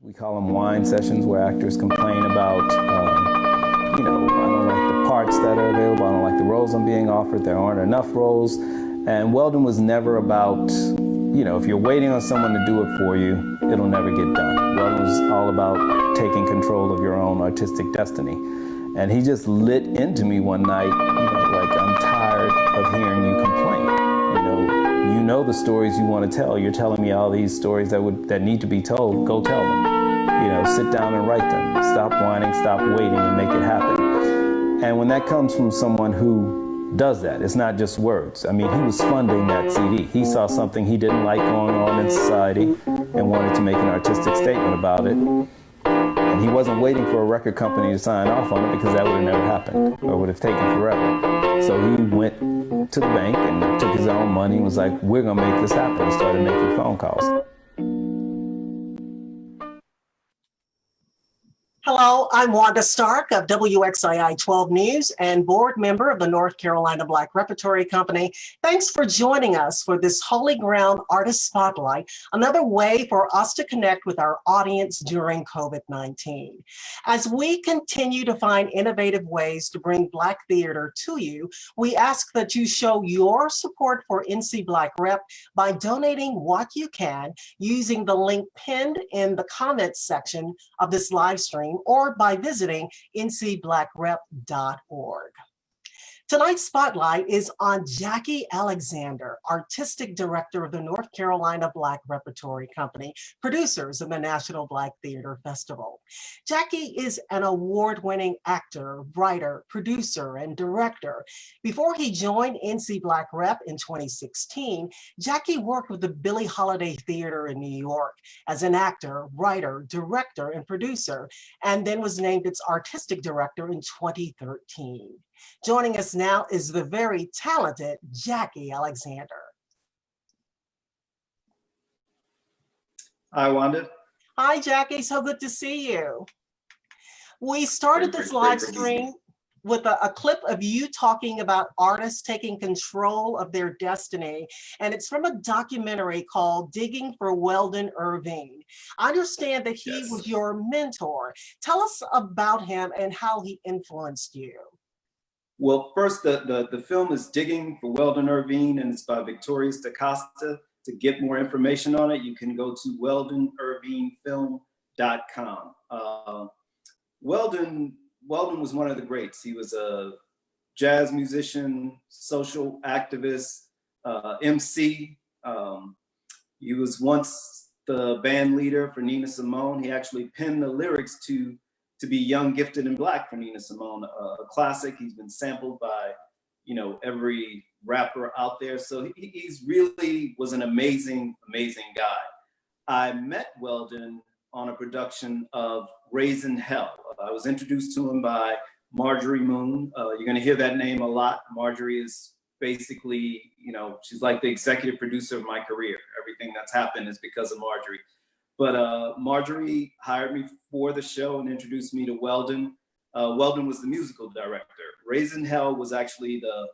We call them wine sessions, where actors complain about, I don't like the parts that are available, I don't like the roles I'm being offered, there aren't enough roles. And Weldon was never about, if you're waiting on someone to do it for you, it'll never get done. Weldon was all about taking control of your own artistic destiny. And he just lit into me one night, like, I'm tired of hearing you complain. You know the stories you want to tell. You're telling me all these stories that need to be told. Go tell them. Sit down and write them. Stop whining, stop waiting, and make it happen. And when that comes from someone who does that, it's not just words. I mean, he was funding that CD. He saw something he didn't like going on in society and wanted to make an artistic statement about it. And he wasn't waiting for a record company to sign off on it, because that would have never happened, or would have taken forever. So he went to the bank and took his own money and was like, we're gonna make this happen, and started making phone calls. Hello, I'm Wanda Stark of WXII 12 News and board member of the North Carolina Black Repertory Company. Thanks for joining us for this Holy Ground Artist Spotlight, another way for us to connect with our audience during COVID-19. As we continue to find innovative ways to bring Black theater to you, we ask that you show your support for NC Black Rep by donating what you can using the link pinned in the comments section of this live stream, or by visiting ncblackrep.org. Tonight's spotlight is on Jackie Alexander, Artistic Director of the North Carolina Black Repertory Company, producers of the National Black Theater Festival. Jackie is an award-winning actor, writer, producer, and director. Before he joined NC Black Rep in 2016, Jackie worked with the Billie Holiday Theater in New York as an actor, writer, director, and producer, and then was named its artistic director in 2013. Joining us now is the very talented Jackie Alexander. Hi, Wanda. Hi, Jackie. So good to see you. We started this live stream with a clip of you talking about artists taking control of their destiny. And it's from a documentary called Digging for Weldon Irving. I understand that he was your mentor. Tell us about him and how he influenced you. Well, first, the film is Digging for Weldon Irving, and it's by Victoria DaCosta. To get more information on it, you can go to weldonirvingfilm.com. Weldon was one of the greats. He was a jazz musician, social activist, MC. He was once the band leader for Nina Simone. He actually penned the lyrics to Be Young, Gifted, and Black for Nina Simone, a classic. He's been sampled by, every rapper out there. So he's really was an amazing, amazing guy. I met Weldon on a production of Raising Hell. I was introduced to him by Marjorie Moon. You're gonna hear that name a lot. Marjorie is basically, she's like the executive producer of my career. Everything that's happened is because of Marjorie. But Marjorie hired me for the show and introduced me to Weldon. Weldon was the musical director. Raising Hell was actually the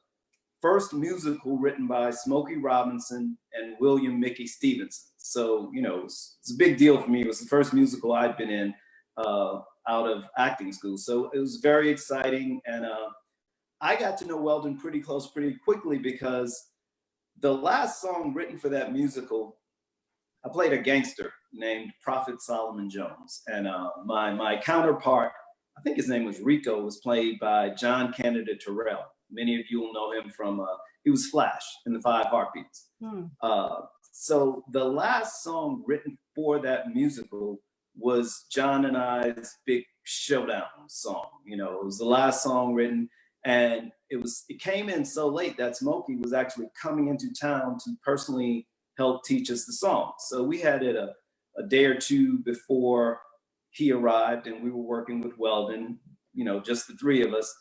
first musical written by Smokey Robinson and William Mickey Stevenson. So, it's a big deal for me. It was the first musical I'd been in out of acting school. So it was very exciting. And I got to know Weldon pretty close, pretty quickly, because the last song written for that musical, I played a gangster named Prophet Solomon Jones. And my counterpart, I think his name was Rico, was played by John Canada Terrell. Many of you will know him from, he was Flash in the Five Heartbeats. So the last song written for that musical was John and I's big showdown song. It was the last song written, and it came in so late that Smokey was actually coming into town to personally help teach us the song. So we had it a day or two before he arrived, and we were working with Weldon, just the three of us.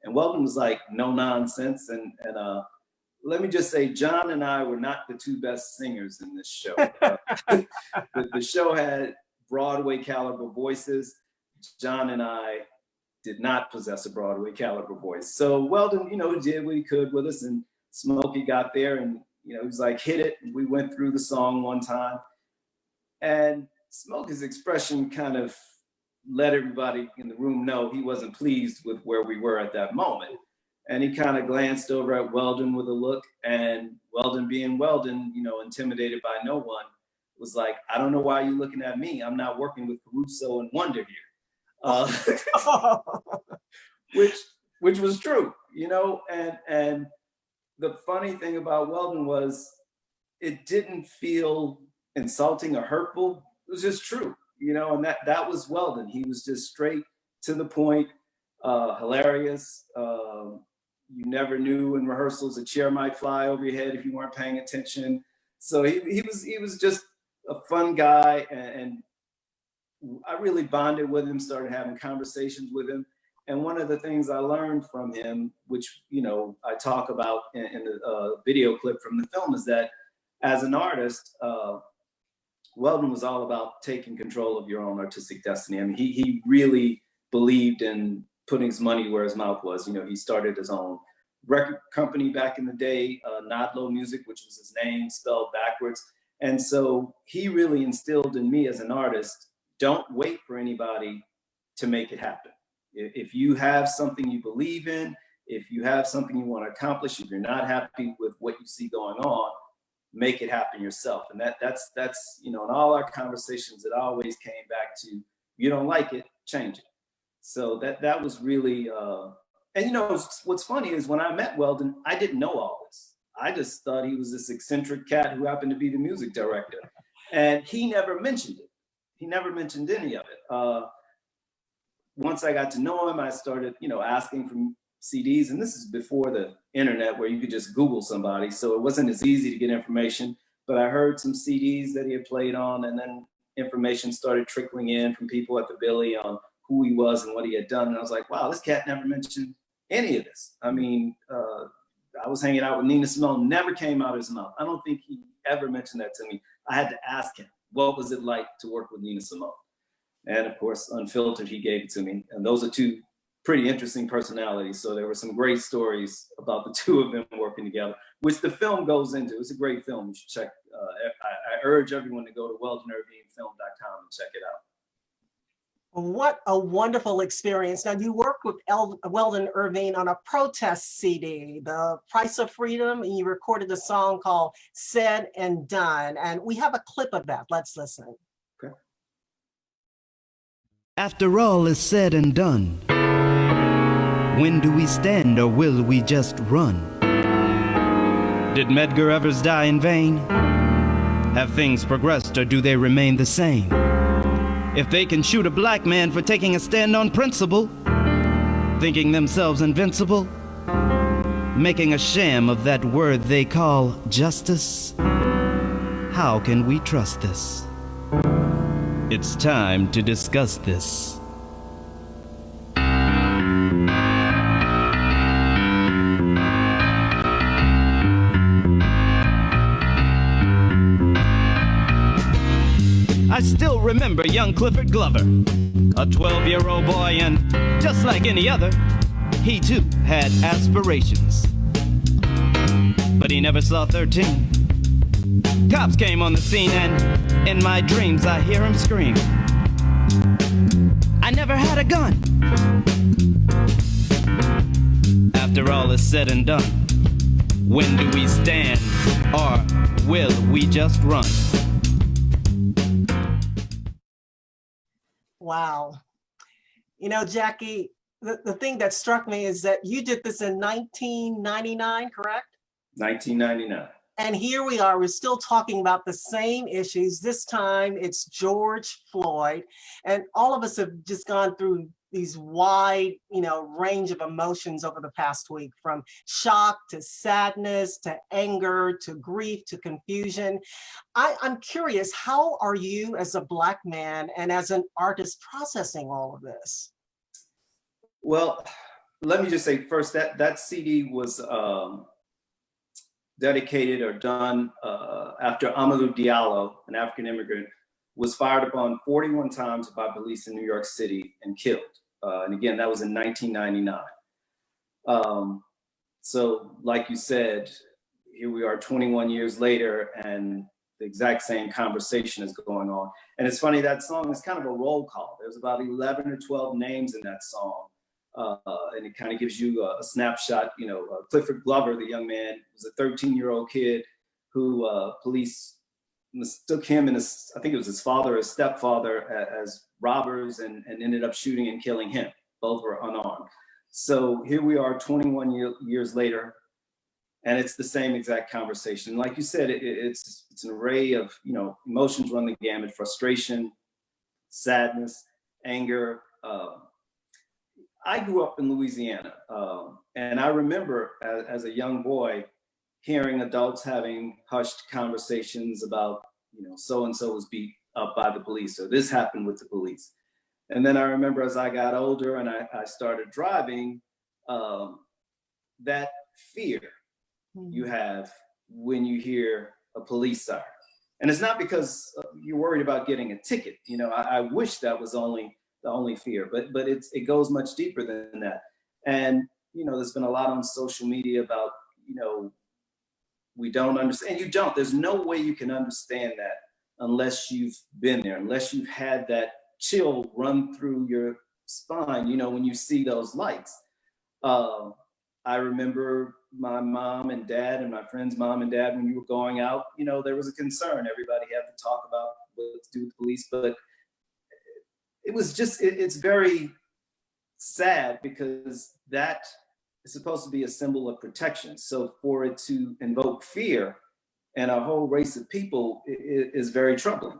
And Weldon was like, no nonsense. And let me just say, John and I were not the two best singers in this show. The show had Broadway caliber voices. John and I did not possess a Broadway caliber voice. So Weldon, did what he could with us, and Smokey got there and, he was like, hit it. And we went through the song one time. And Smokey's expression kind of let everybody in the room know he wasn't pleased with where we were at that moment. And he kind of glanced over at Weldon with a look, and Weldon, being Weldon, you know, intimidated by no one, was like, I don't know why you're looking at me. I'm not working with Caruso and Wonder here. Which was true, you know, and the funny thing about Weldon was it didn't feel insulting or hurtful. It was just true, you know, and that was Weldon. He was just straight to the point, hilarious. You never knew in rehearsals a chair might fly over your head if you weren't paying attention. So he was just a fun guy, and I really bonded with him, started having conversations with him. And one of the things I learned from him, which, you know, I talk about in the video clip from the film, is that as an artist, Weldon was all about taking control of your own artistic destiny. I mean, he really believed in putting his money where his mouth was. You know, he started his own record company back in the day, Nodlo Music, which was his name spelled backwards. And so he really instilled in me as an artist, don't wait for anybody to make it happen. If you have something you believe in, if you have something you want to accomplish, if you're not happy with what you see going on, make it happen yourself. And that's you know, in all our conversations, it always came back to, you don't like it, change it. So that was really, and you know, what's funny is when I met Weldon, I didn't know all this. I just thought he was this eccentric cat who happened to be the music director. And he never mentioned it. He never mentioned any of it. Once I got to know him, I started, you know, asking for CDs, and this is before the internet where you could just Google somebody, so it wasn't as easy to get information, but I heard some CDs that he had played on, and then information started trickling in from people at the Billy on who he was and what he had done, and I was like, wow, this cat never mentioned any of this. I mean, I was hanging out with Nina Simone, never came out of his mouth. I don't think he ever mentioned that to me. I had to ask him, what was it like to work with Nina Simone? And of course, unfiltered, he gave it to me. And those are two pretty interesting personalities. So there were some great stories about the two of them working together, which the film goes into. It's a great film. You should check. I urge everyone to go to weldonirvingfilm.com and check it out. What a wonderful experience. Now, you worked with Weldon Irving on a protest CD, The Price of Freedom, and you recorded a song called Said and Done. And we have a clip of that. Let's listen. Okay. After all is said and done, when do we stand or will we just run? Did Medgar Evers die in vain? Have things progressed or do they remain the same? If they can shoot a black man for taking a stand on principle, thinking themselves invincible, making a sham of that word they call justice, how can we trust this? It's time to discuss this. I still remember young Clifford Glover, a 12-year-old boy, and just like any other, he too had aspirations. But he never saw 13. Cops came on the scene, and in my dreams I hear him scream, I never had a gun. After all is said and done, when do we stand, or will we just run? Wow. You know, Jackie, the thing that struck me is that you did this in 1999, correct? 1999. And here we are, we're still talking about the same issues. This time it's George Floyd. And all of us have just gone through these wide, you know, range of emotions over the past week, from shock to sadness, to anger, to grief, to confusion. I'm curious, how are you as a Black man and as an artist processing all of this? Well, let me just say first that CD was dedicated or done after Amadou Diallo, an African immigrant, was fired upon 41 times by police in New York City and killed. And again, that was in 1999. So like you said, here we are 21 years later, and the exact same conversation is going on. And it's funny, that song is kind of a roll call. There's about 11 or 12 names in that song. And it kind of gives you a snapshot. Clifford Glover, the young man, was a 13-year-old kid who police mistook him and I think it was his father or his stepfather as robbers and ended up shooting and killing him. Both were unarmed. So here we are 21 years later, and it's the same exact conversation. Like you said, it's an array of, emotions run the gamut: frustration, sadness, anger. I grew up in Louisiana, and I remember as a young boy hearing adults having hushed conversations about, so-and-so was beat up by the police, or this happened with the police. And then I remember as I got older and I started driving, that fear you have when you hear a police siren. And it's not because you're worried about getting a ticket. I wish that was the only fear, but it goes much deeper than that. And, there's been a lot on social media about, we don't understand. You don't. There's no way you can understand that unless you've been there, unless you've had that chill run through your spine, when you see those lights. I remember my mom and dad and my friend's mom and dad, when you were going out, there was a concern. Everybody had to talk about what to do with the police, but it was just, it's very sad because that is supposed to be a symbol of protection. So for it to invoke fear and a whole race of people is very troubling.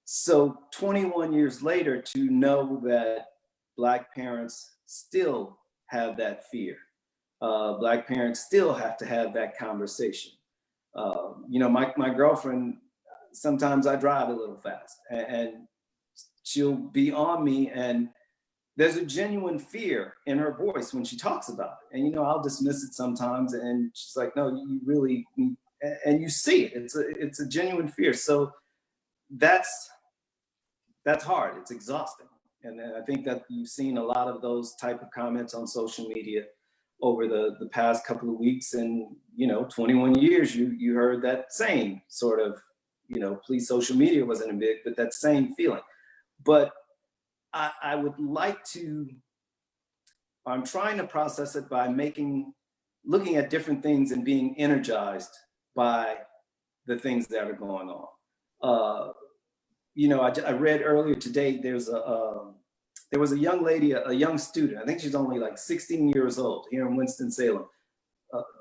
So 21 years later, to know that Black parents still have that fear. Black parents still have to have that conversation. My girlfriend, sometimes I drive a little fast and she'll be on me, and there's a genuine fear in her voice when she talks about it. And, I'll dismiss it sometimes, and she's like, no, you really need, and you see it. It's a genuine fear. So that's hard. It's exhausting. And I think that you've seen a lot of those type of comments on social media over the past couple of weeks. And, 21 years, you heard that same sort of, please, social media wasn't a big, but that same feeling. But I would like to, I'm trying to process it by looking at different things and being energized by the things that are going on. I read earlier today, there was a young lady, a young student, I think she's only like 16 years old here in Winston-Salem,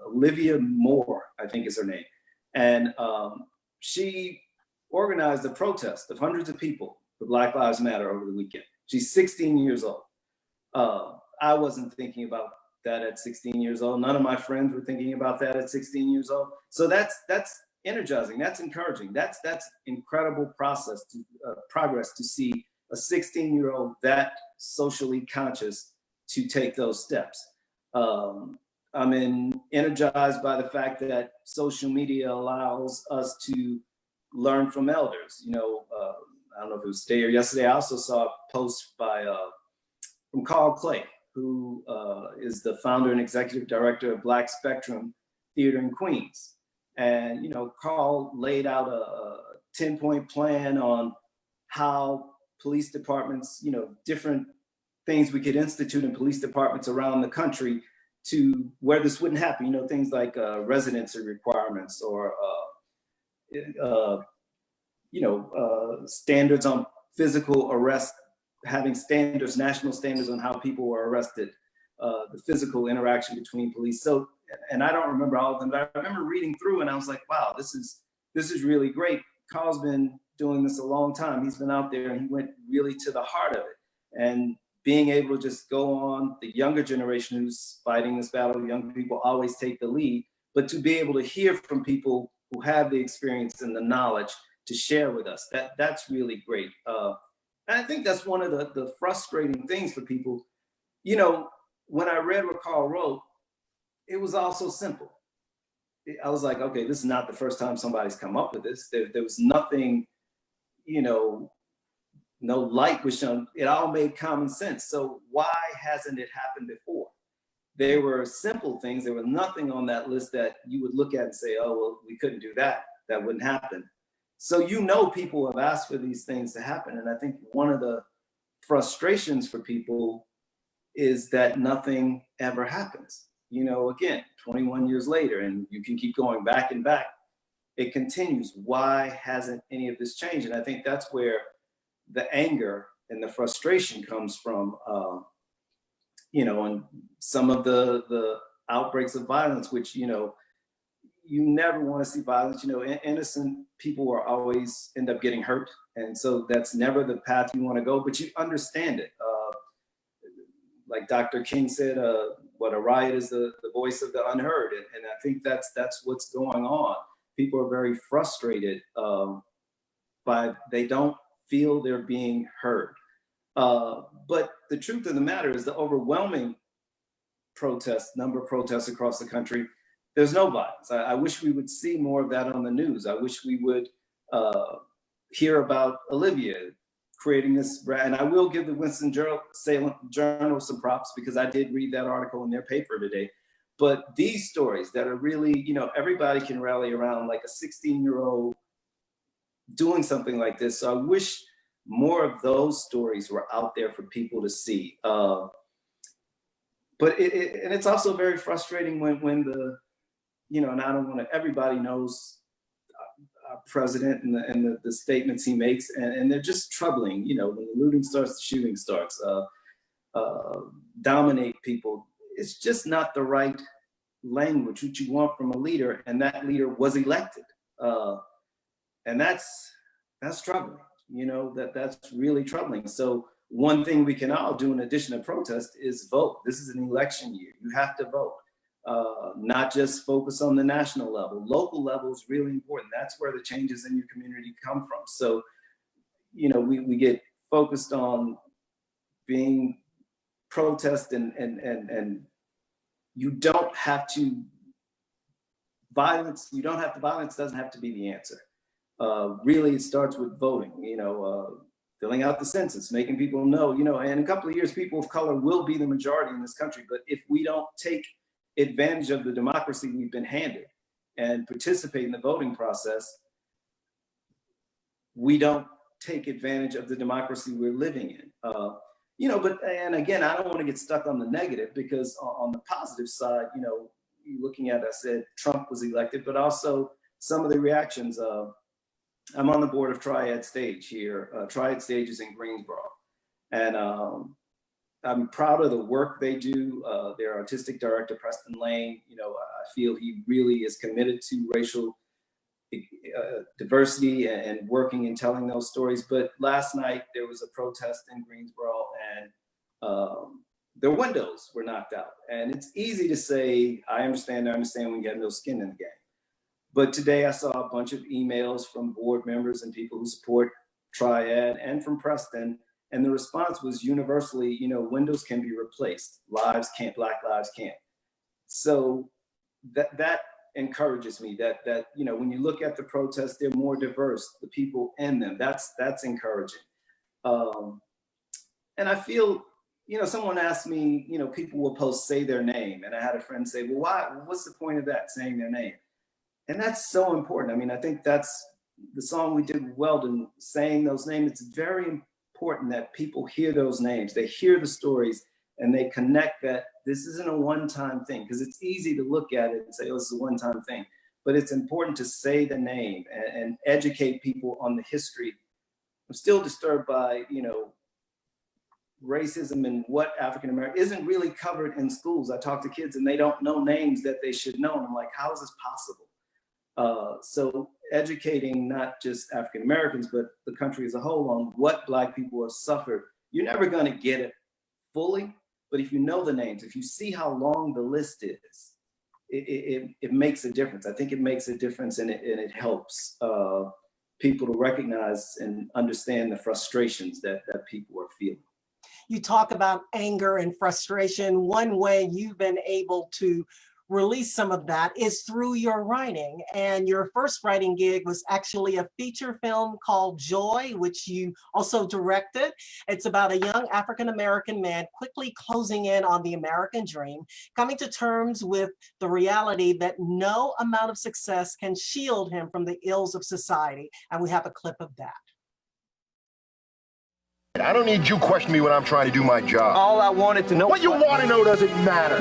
Olivia Moore, I think is her name. And she organized a protest of hundreds of people for Black Lives Matter over the weekend. She's 16 years old. I wasn't thinking about that at 16 years old. None of my friends were thinking about that at 16 years old. So that's energizing. That's encouraging. That's incredible progress to see a 16-year-old that socially conscious to take those steps. I'm energized by the fact that social media allows us to learn from elders. I don't know if it was today or yesterday, I also saw a post from Carl Clay, who is the founder and executive director of Black Spectrum Theater in Queens. And, Carl laid out a 10-point plan on how police departments, different things we could institute in police departments around the country to where this wouldn't happen, things like residency requirements or, standards on physical arrest, having standards, national standards on how people were arrested, the physical interaction between police. So, and I don't remember all of them, but I remember reading through and I was like, wow, this is really great. Carl's been doing this a long time. He's been out there and he went really to the heart of it. And being able to just go on, the younger generation who's fighting this battle, young people always take the lead, but to be able to hear from people who have the experience and the knowledge to share with us, that's really great. And I think that's one of the frustrating things for people. When I read what Carl wrote, it was all so simple. I was like, okay, this is not the first time somebody's come up with this. There was nothing, no light was shown. It all made common sense. So why hasn't it happened before? There were simple things. There was nothing on that list that you would look at and say, oh, well, we couldn't do that. That wouldn't happen. So people have asked for these things to happen. And I think one of the frustrations for people is that nothing ever happens. Again, 21 years later, and you can keep going back and back, it continues. Why hasn't any of this changed? And I think that's where the anger and the frustration comes from, and some of the outbreaks of violence, which, you never want to see violence. Innocent people are always end up getting hurt. And so that's never the path you want to go, but you understand it. Like Dr. King said, what a riot is the voice of the unheard. And I think that's what's going on. People are very frustrated, but they don't feel they're being heard. But the truth of the matter is the overwhelming number of protests across the country, there's no violence. I wish we would see more of that on the news. I wish we would hear about Olivia creating this, and I will give the Winston-Salem Journal some props because I did read that article in their paper today. But these stories that are really, everybody can rally around, like a 16-year-old doing something like this. So I wish more of those stories were out there for people to see. But it's also very frustrating when the, and I don't want to, everybody knows our president and the statements he makes, and they're just troubling, when the looting starts, the shooting starts, dominate people. It's just not the right language which you want from a leader, and that leader was elected. And that's troubling, that's really troubling. So one thing we can all do in addition to protest is vote. This is an election year. You have to vote. Not just focus on the national level. Local level is really important. That's where the changes in your community come from. So, we get focused on being protest and you don't have to violence. Violence doesn't have to be the answer. Really, it starts with voting, filling out the census, making people know, and in a couple of years, people of color will be the majority in this country. But if we don't take advantage of the democracy we've been handed and participate in the voting process, we don't take advantage of the democracy we're living in. And again, I don't want to get stuck on the negative, because on the positive side, looking at, I said Trump was elected, but also some of the reactions. I'm on the board of Triad Stage here. Triad Stage is in Greensboro. And I'm proud of the work they do. Their artistic director, Preston Lane, I feel he really is committed to racial diversity and working and telling those stories. But last night there was a protest in Greensboro, and their windows were knocked out. And it's easy to say, I understand when you have no skin in the game. But today I saw a bunch of emails from board members and people who support Triad and from Preston. And the response was universally, windows can be replaced. Lives can't, Black lives can't. So that encourages me that when you look at the protests, they're more diverse, the people in them. That's encouraging. And I feel, someone asked me, people will post, say their name. And I had a friend say, well, what's the point of that, saying their name? And that's so important. I mean, I think that's the song we did with Weldon, saying those names. It's very important that people hear those names, they hear the stories, and they connect that this isn't a one-time thing, because it's easy to look at it and say, oh, this is a one-time thing. But it's important to say the name and educate people on the history. I'm still disturbed by, racism and what African American isn't really covered in schools. I talk to kids and they don't know names that they should know. And I'm like, how is this possible? So educating not just African Americans, but the country as a whole on what Black people have suffered. You're never going to get it fully, but if you know the names, if you see how long the list is, it makes a difference. I think it makes a difference, and it helps people to recognize and understand the frustrations that people are feeling. You talk about anger and frustration. One way you've been able to release some of that is through your writing. And your first writing gig was actually a feature film called Joy, which you also directed. It's about a young African-American man quickly closing in on the American dream, coming to terms with the reality that no amount of success can shield him from the ills of society. And we have a clip of that. I don't need you questioning me when I'm trying to do my job. All I wanted to know... What you want to know doesn't matter.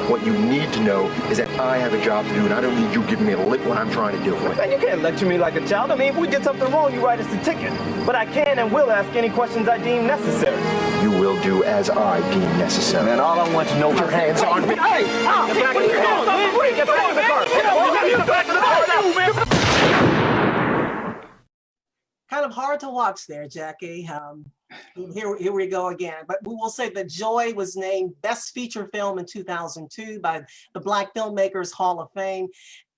What you need to know is that I have a job to do, and I don't need you giving me a lip when I'm trying to do it. Man, you can't lecture me like a child. I mean, if we did something wrong, you write us a ticket. But I can and will ask any questions I deem necessary. You will do as I deem necessary. Man, all I want to know is... Put your hands on me. Hey! Get back in the car, man! Get back in the car! Get back in the car! Kind of hard to watch there, Jackie. Here we go again. But we will say that Joy was named Best Feature Film in 2002 by the Black Filmmakers Hall of Fame.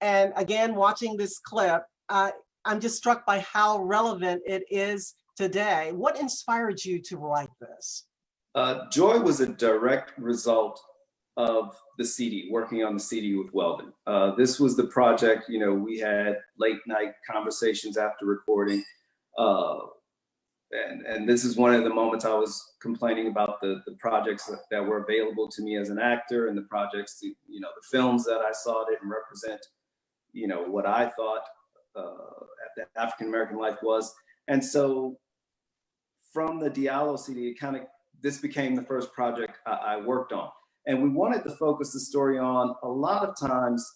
And again, watching this clip, I'm just struck by how relevant it is today. What inspired you to write this? Joy was a direct result of the CD, working on the CD with Weldon. This was the project, you know, we had late night conversations after recording. And this is one of the moments I was complaining about the projects that were available to me as an actor, and the projects, you know, the films that I saw didn't represent, you know, what I thought the African-American life was. And so from the Diallo CD, this became the first project I worked on. And we wanted to focus the story on, a lot of times,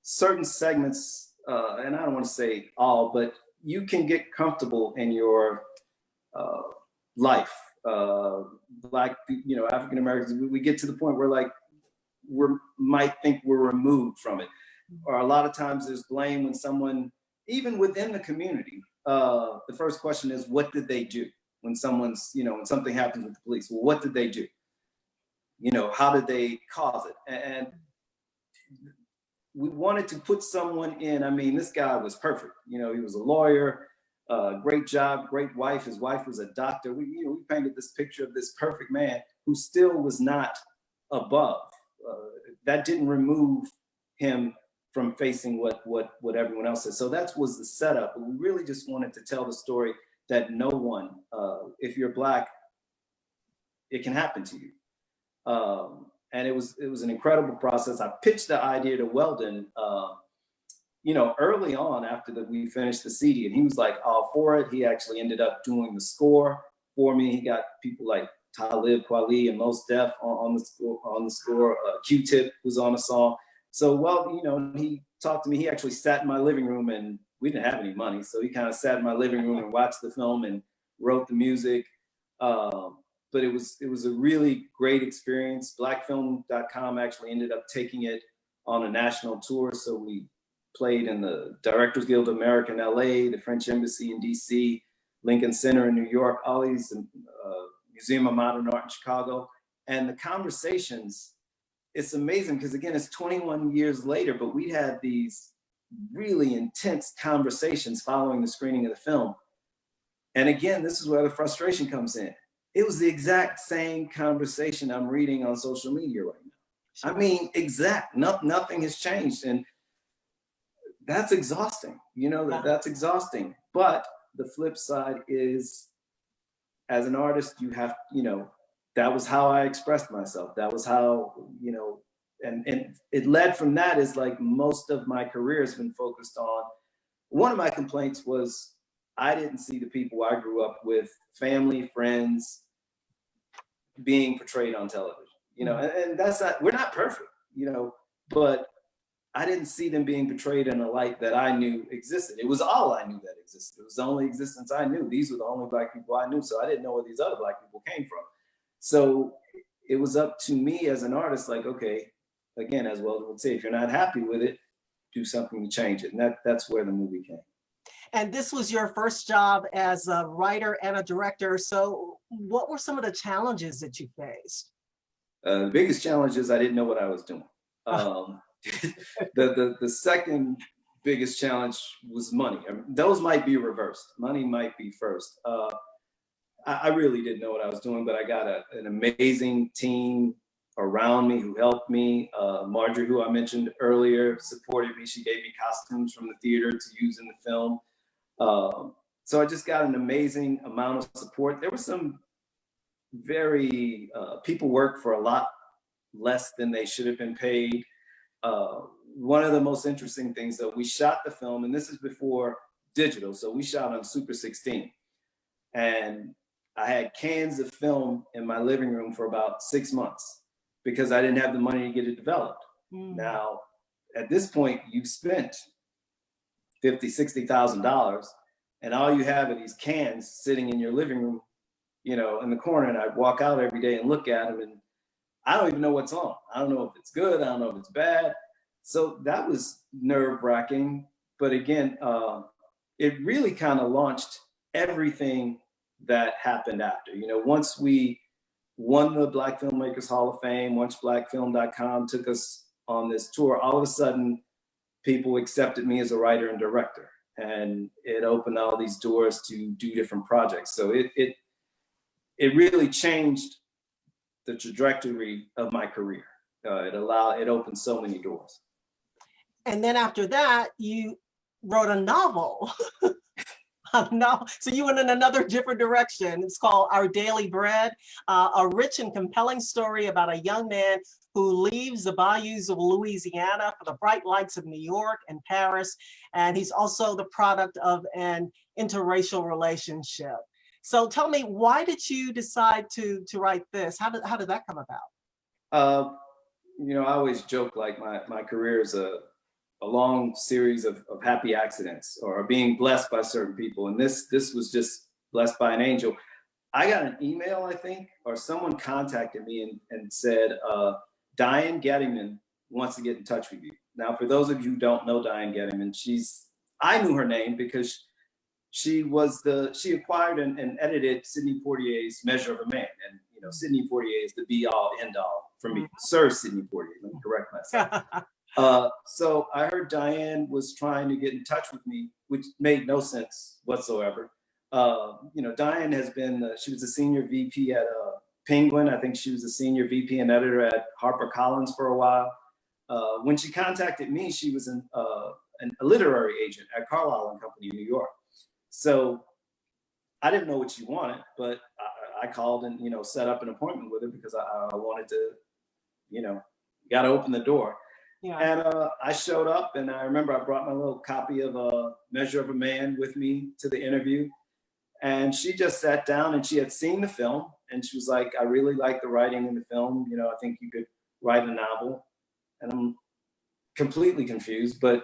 certain segments, and I don't want to say all, but you can get comfortable in your life. Black, you know, African Americans, we get to the point where like might think we're removed from it. Or a lot of times there's blame when someone, even within the community, the first question is, what did they do? When someone's, you know, when something happens with the police, well, what did they do? You know, how did they cause it? And we wanted to put someone in. I mean, this guy was perfect. You know, he was a lawyer, great job, great wife. His wife was a doctor. We painted this picture of this perfect man who still was not above. That didn't remove him from facing what everyone else said. So that was the setup. We really just wanted to tell the story that no one, if you're Black, it can happen to you. And it was an incredible process. I pitched the idea to Weldon, you know, early on after we finished the CD, and he was like all for it. He actually ended up doing the score for me. He got people like Talib Kweli and Mos Def on the score. Q-Tip was on a song. So, well, you know, he talked to me. He actually sat in my living room, and we didn't have any money, so he kind of sat in my living room and watched the film and wrote the music. But it was a really great experience. Blackfilm.com actually ended up taking it on a national tour. So we played in the Directors Guild of America in LA, the French Embassy in DC, Lincoln Center in New York, all these, Museum of Modern Art in Chicago. And the conversations, it's amazing because again, it's 21 years later, but we had these really intense conversations following the screening of the film. And again, this is where the frustration comes in. It was the exact same conversation I'm reading on social media right now. I mean, nothing has changed. And that's exhausting, you know, that's exhausting. But the flip side is, as an artist, you have, you know, that was how I expressed myself. That was how, you know, and it led from that is like most of my career has been focused on, one of my complaints was I didn't see the people I grew up with, family, friends, being portrayed on television, you know, and that's not, we're not perfect, you know, but I didn't see them being portrayed in a light that I knew existed. It was all I knew that existed. It was the only existence I knew. These were the only Black people I knew. So I didn't know where these other Black people came from. So it was up to me as an artist, like, okay, again, as Weldon would say, if you're not happy with it, do something to change it. And that's where the movie came. And this was your first job as a writer and a director. So what were some of the challenges that you faced? The biggest challenge is I didn't know what I was doing. The second biggest challenge was money. I mean, those might be reversed. Money might be first. I really didn't know what I was doing, but I got an amazing team, around me who helped me. Marjorie, who I mentioned earlier, supported me. She gave me costumes from the theater to use in the film. So I just got an amazing amount of support. There was some very, people worked for a lot less than they should have been paid. One of the most interesting things though, we shot the film, and this is before digital, so we shot on Super 16. And I had cans of film in my living room for about 6 months because I didn't have the money to get it developed. Now, at this point, you've spent $50,000, $60,000, and all you have are these cans sitting in your living room, you know, in the corner. And I'd walk out every day and look at them, and I don't even know what's on. I don't know if it's good. I don't know if it's bad. So that was nerve-wracking. But again, it really kind of launched everything that happened after. You know, once we won the Black Filmmakers Hall of Fame, once blackfilm.com took us on this tour, all of a sudden people accepted me as a writer and director, and it opened all these doors to do different projects. So it really changed the trajectory of my career. It opened so many doors. And then after that, you wrote a novel. So you went in another different direction. It's called Our Daily Bread, a rich and compelling story about a young man who leaves the bayous of Louisiana for the bright lights of New York and Paris. And he's also the product of an interracial relationship. So tell me, why did you decide to write this? How did that come about? You know, I always joke like my career is a long series of happy accidents or being blessed by certain people. And this was just blessed by an angel. I got an email, I think, or someone contacted me and said, Diane Gettyman wants to get in touch with you. Now, for those of you who don't know Diane Gettyman, I knew her name because she acquired and edited Sidney Poitier's Measure of a Man. And, you know, Sidney Poitier is the be all end all for me. Sir Sidney Poitier, let me correct myself. So I heard Diane was trying to get in touch with me, which made no sense whatsoever. You know, Diane has been, she was a senior VP at Penguin. I think she was a senior VP and editor at HarperCollins for a while. When she contacted me, she was a literary agent at Carlyle and Company in New York. So I didn't know what she wanted, but I called and, you know, set up an appointment with her because I wanted to, you know, got to open the door. Yeah. And I showed up, and I remember I brought my little copy of Measure of a Man with me to the interview. And she just sat down, and she had seen the film, and she was like, I really like the writing in the film. You know, I think you could write a novel. And I'm completely confused, but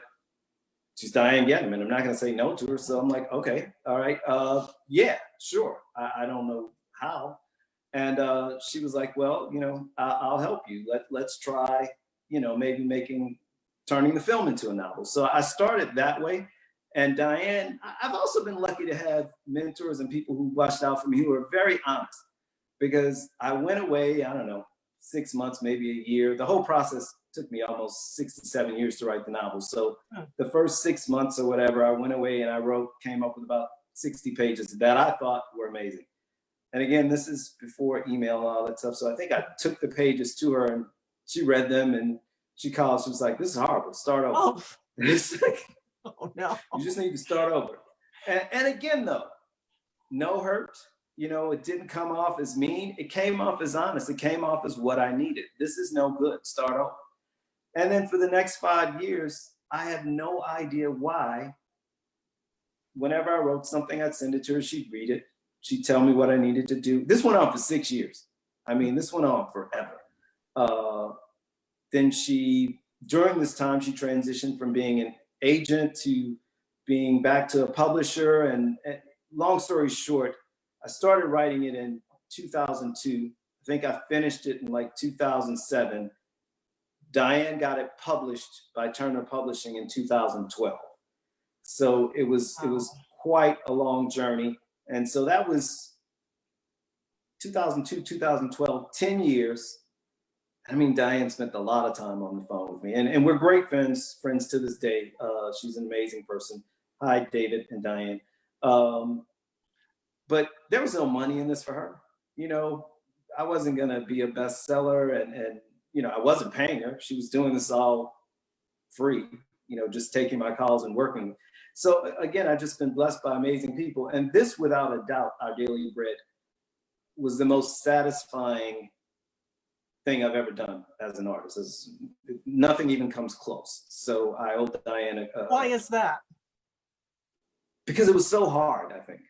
she's Diane Gettyman. I'm not going to say no to her. So I'm like, okay, all right. Yeah, sure. I don't know how. And she was like, well, you know, I'll help you. Let's try, you know, maybe turning the film into a novel. So I started that way. And Diane, I've also been lucky to have mentors and people who watched out for me who are very honest, because I went away, I don't know, 6 months, maybe a year. The whole process took me almost 6 to 7 years to write the novel. So the first 6 months or whatever, I went away and I came up with about 60 pages that I thought were amazing. And again, this is before email and all that stuff. So I think I took the pages to her and she read them and she called. She was like, this is horrible. Start over. Oh. It's like, oh no. You just need to start over. And again, though, no hurt. You know, it didn't come off as mean. It came off as honest. It came off as what I needed. This is no good. Start over. And then for the next 5 years, I had no idea why. Whenever I wrote something, I'd send it to her. She'd read it. She'd tell me what I needed to do. This went on for 6 years. I mean, this went on forever. Then during this time, she transitioned from being an agent to being back to a publisher. And long story short, I started writing it in 2002. I think I finished it in like 2007. Diane got it published by Turner Publishing in 2012. So it was quite a long journey. And so that was 2002, 2012, 10 years. I mean, Diane spent a lot of time on the phone with me, and we're great friends to this day. She's an amazing person. Hi, David and Diane. But there was no money in this for her. You know, I wasn't gonna be a bestseller, and you know, I wasn't paying her. She was doing this all free, you know, just taking my calls and working. So again, I've just been blessed by amazing people. And this, without a doubt, Our Daily Bread was the most satisfying thing I've ever done as an artist. Nothing even comes close. So I owe Diane Why is that? because it was so hard, I think.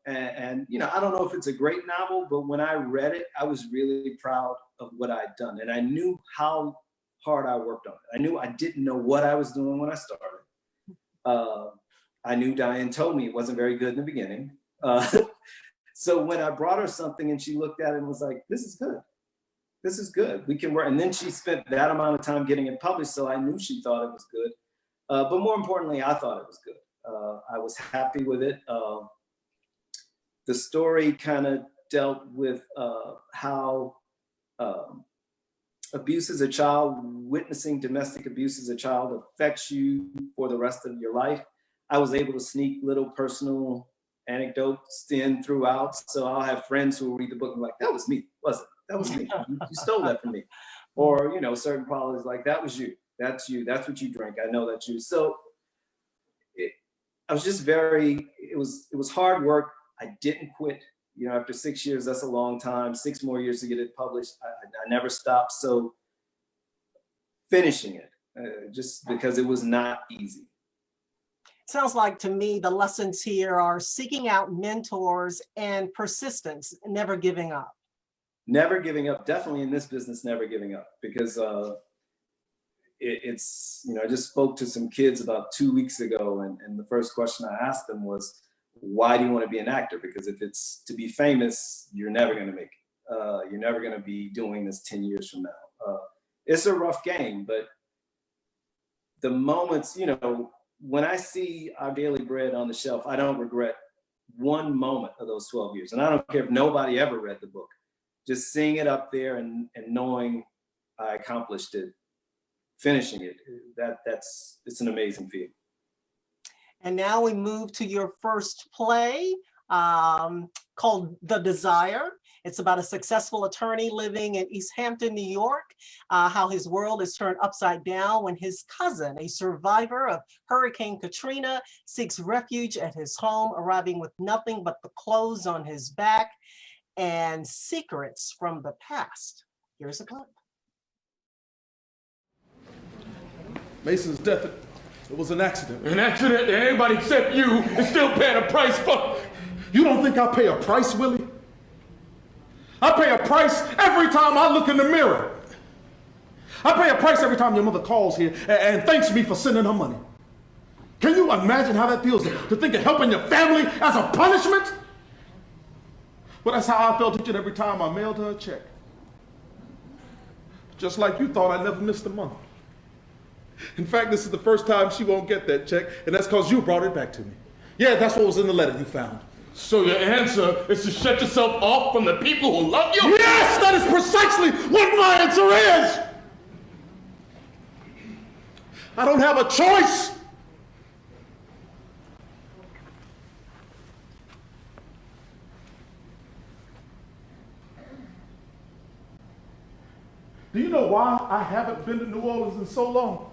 And you know, I don't know if it's a great novel, but when I read it, I was really proud of what I'd done. And I knew how hard I worked on it. I knew I didn't know what I was doing when I started. I knew Diane told me it wasn't very good in the beginning. So when I brought her something and she looked at it and was like, this is good. This is good. We can work. And then she spent that amount of time getting it published. So I knew she thought it was good. But more importantly, I thought it was good. I was happy with it. The story kind of dealt with how abuse as a child, witnessing domestic abuse as a child affects you for the rest of your life. I was able to sneak little personal anecdotes in throughout. So I'll have friends who will read the book and be like, that was me, wasn't it? That was me. You stole that from me. Or, you know, certain qualities like, that was you. That's you. That's what you drink. I know that's you. So I was just it was hard work. I didn't quit. You know, after 6 years, that's a long time. 6 more years to get it published. I never stopped. So finishing it, just because it was not easy. Sounds like to me the lessons here are seeking out mentors and persistence, never giving up. Never giving up. Definitely in this business, never giving up, because it's, you know, I just spoke to some kids about 2 weeks ago, and the first question I asked them was, why do you want to be an actor? Because if it's to be famous, you're never going to make it. You're never going to be doing this 10 years from now. It's a rough game, but the moments, you know, when I see Our Daily Bread on the shelf, I don't regret one moment of those 12 years. And I don't care if nobody ever read the book. Just seeing it up there and knowing I accomplished it, finishing it, it's an amazing feeling. And now we move to your first play called The Desire. It's about a successful attorney living in East Hampton, New York, how his world is turned upside down when his cousin, a survivor of Hurricane Katrina, seeks refuge at his home, arriving with nothing but the clothes on his back and secrets from the past. Here's a clip. Mason's death, it was an accident. An accident that everybody except you is still paying a price for. You don't think I pay a price, Willie? I pay a price every time I look in the mirror. I pay a price every time your mother calls here and thanks me for sending her money. Can you imagine how that feels to think of helping your family as a punishment? Well, that's how I felt each and every time I mailed her a check. Just like you thought I never missed a month. In fact, this is the first time she won't get that check, and that's because you brought it back to me. Yeah, that's what was in the letter you found. So your answer is to shut yourself off from the people who love you? Yes, that is precisely what my answer is! I don't have a choice! Do you know why I haven't been to New Orleans in so long?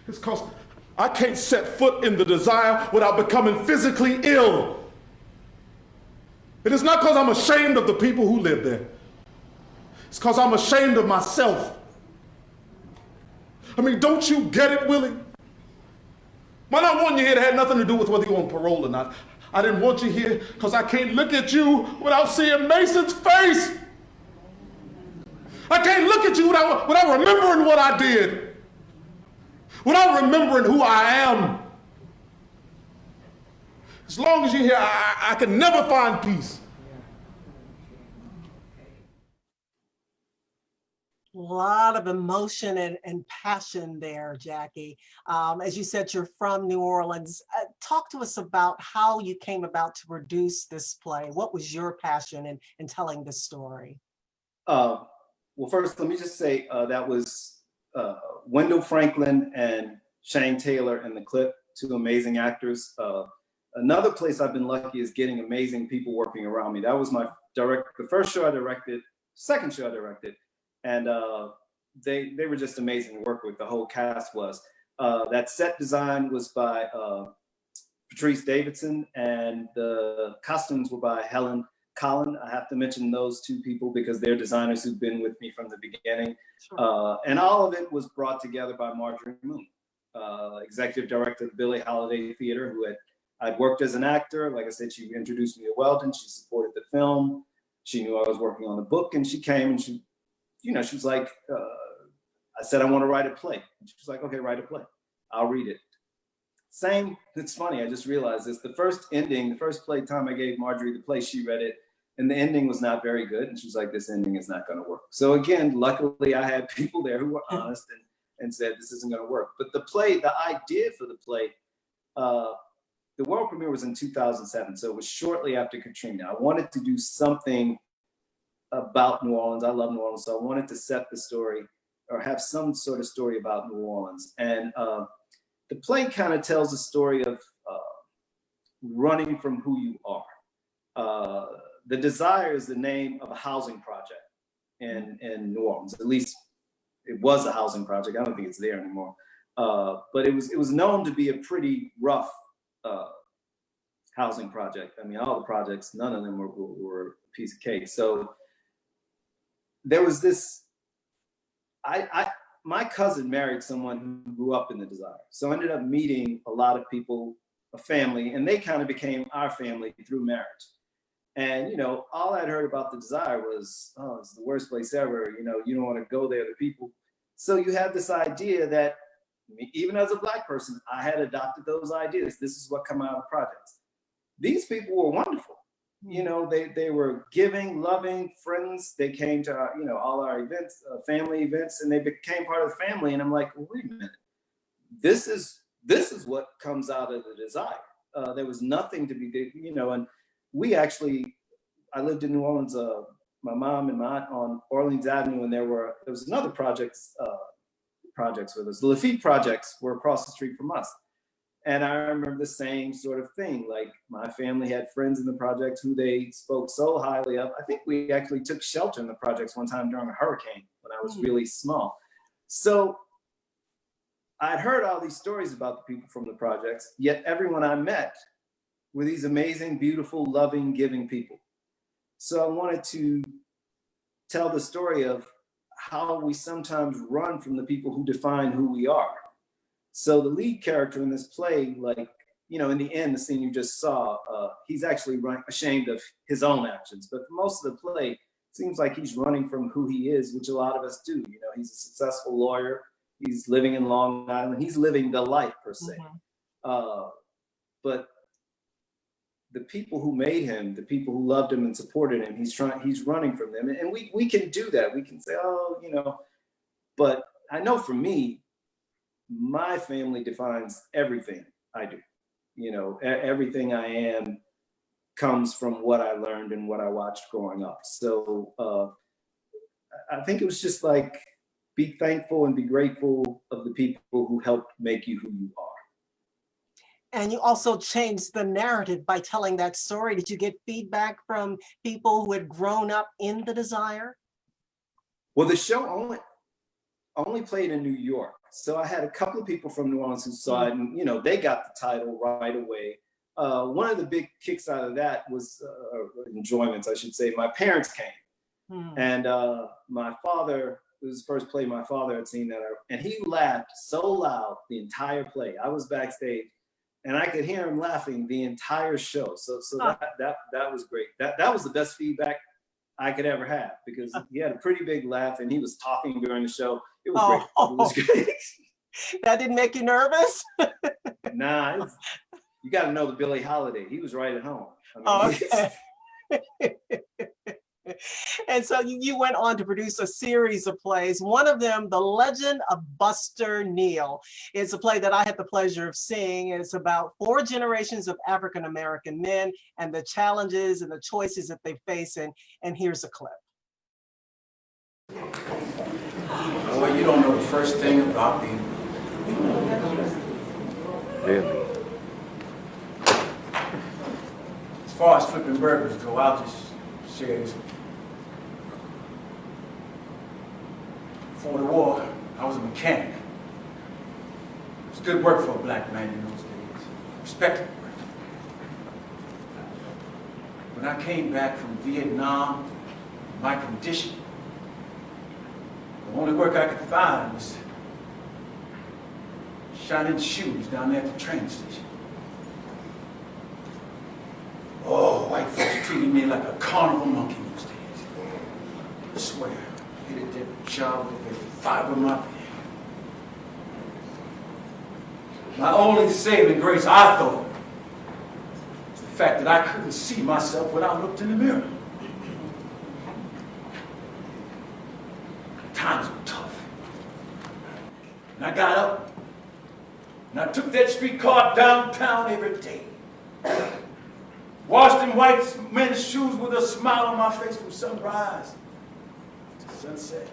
It's because I can't set foot in the Desire without becoming physically ill. It is not because I'm ashamed of the people who live there. It's because I'm ashamed of myself. I mean, don't you get it, Willie? My not wanting you here had nothing to do with whether you're on parole or not. I didn't want you here because I can't look at you without seeing Mason's face. I can't look at you without remembering what I did. Without remembering who I am. As long as you're here, I can never find peace. A lot of emotion and passion there, Jackie. As you said, you're from New Orleans. Talk to us about how you came about to produce this play. What was your passion in telling this story? Well, first, let me just say that was Wendell Franklin and Shane Taylor in the clip, 2 amazing actors. Another place I've been lucky is getting amazing people working around me. That was the first show I directed, second show I directed, and they were just amazing to work with. The whole cast was. That set design was by Patrice Davidson, and the costumes were by Helen Collin. I have to mention those two people because they're designers who've been with me from the beginning. Sure. And all of it was brought together by Marjorie Moon, executive director of the Billie Holiday Theater, who I'd worked as an actor. Like I said, she introduced me to Weldon. She supported the film. She knew I was working on the book, and she came and she was like, I said, I want to write a play. And she was like, okay, write a play. I'll read it. It's funny, I just realized this. The first play time I gave Marjorie the play, she read it, and the ending was not very good. And she was like, this ending is not going to work. So again, luckily I had people there who were honest and said, this isn't going to work. But the idea for the play, the world premiere was in 2007. So it was shortly after Katrina. I wanted to do something about New Orleans. I love New Orleans. So I wanted to set the story or have some sort of story about New Orleans. And the play kind of tells the story of running from who you are. The Desire is the name of a housing project in New Orleans. At least it was a housing project. I don't think it's there anymore. But it was known to be a pretty rough housing project. I mean, all the projects, none of them were a piece of cake. So there was this, my cousin married someone who grew up in the Desire. So I ended up meeting a lot of people, a family, and they kind of became our family through marriage. And, all I'd heard about the Desire was, oh, it's the worst place ever. You don't want to go there, the people. So you have this idea that, even as a Black person, I had adopted those ideas. This is what come out of projects. These people were wonderful. They were giving, loving friends. They came to our, all our events, family events, and they became part of the family. And I'm like, well, wait a minute. This is what comes out of the Desire. There was nothing to be, and we actually, I lived in New Orleans, my mom and my aunt on Orleans Avenue, and there was another projects with us. The Lafitte projects were across the street from us. And I remember the same sort of thing. Like, my family had friends in the projects who they spoke so highly of. I think we actually took shelter in the projects one time during a hurricane when I was really small. So I'd heard all these stories about the people from the projects, yet everyone I met were these amazing, beautiful, loving, giving people. So I wanted to tell the story of how we sometimes run from the people who define who we are. So the lead character in this play, in the end, the scene you just saw, he's actually ashamed of his own actions. But for most of the play, it seems like he's running from who he is, which a lot of us do. He's a successful lawyer. He's living in Long Island. He's living the life, per se. Mm-hmm. But the people who made him, the people who loved him and supported him, he's running from them. And we can do that. We can say, but I know for me, my family defines everything I do. Everything I am comes from what I learned and what I watched growing up. So I think it was just like, be thankful and be grateful of the people who helped make you who you are. And you also changed the narrative by telling that story. Did you get feedback from people who had grown up in the Desire? Well, the show only played in New York. So I had a couple of people from New Orleans who saw it, and they got the title right away. One of the big kicks out of that was enjoyments, I should say. My parents came, and my father. It was the first play my father had seen and he laughed so loud the entire play. I was backstage, and I could hear him laughing the entire show. So that was great. That was the best feedback I could ever have, because he had a pretty big laugh and he was talking during the show. It was great. It was great. That didn't make you nervous? Nah, you got to know the Billie Holiday. He was right at home. Okay. And so you went on to produce a series of plays. One of them, The Legend of Buster Neal, is a play that I had the pleasure of seeing. It's about 4 generations of African-American men and the challenges and the choices that they face. And here's a clip. Well, you don't know the first thing about me. Really? far as flipping burgers go, I'll just share this with you. Before the war, I was a mechanic. It was good work for a black man in those days. Respectable work. When I came back from Vietnam, my condition, the only work I could find was shining shoes down there at the train station. Oh, white folks treated me like a carnival monkey those days. I swear, I did their job with every fiber of my being. My only saving grace, I thought, was the fact that I couldn't see myself when I looked in the mirror. Times were tough. And I got up, and I took that streetcar downtown every day. Washed in white men's shoes with a smile on my face from sunrise to sunset.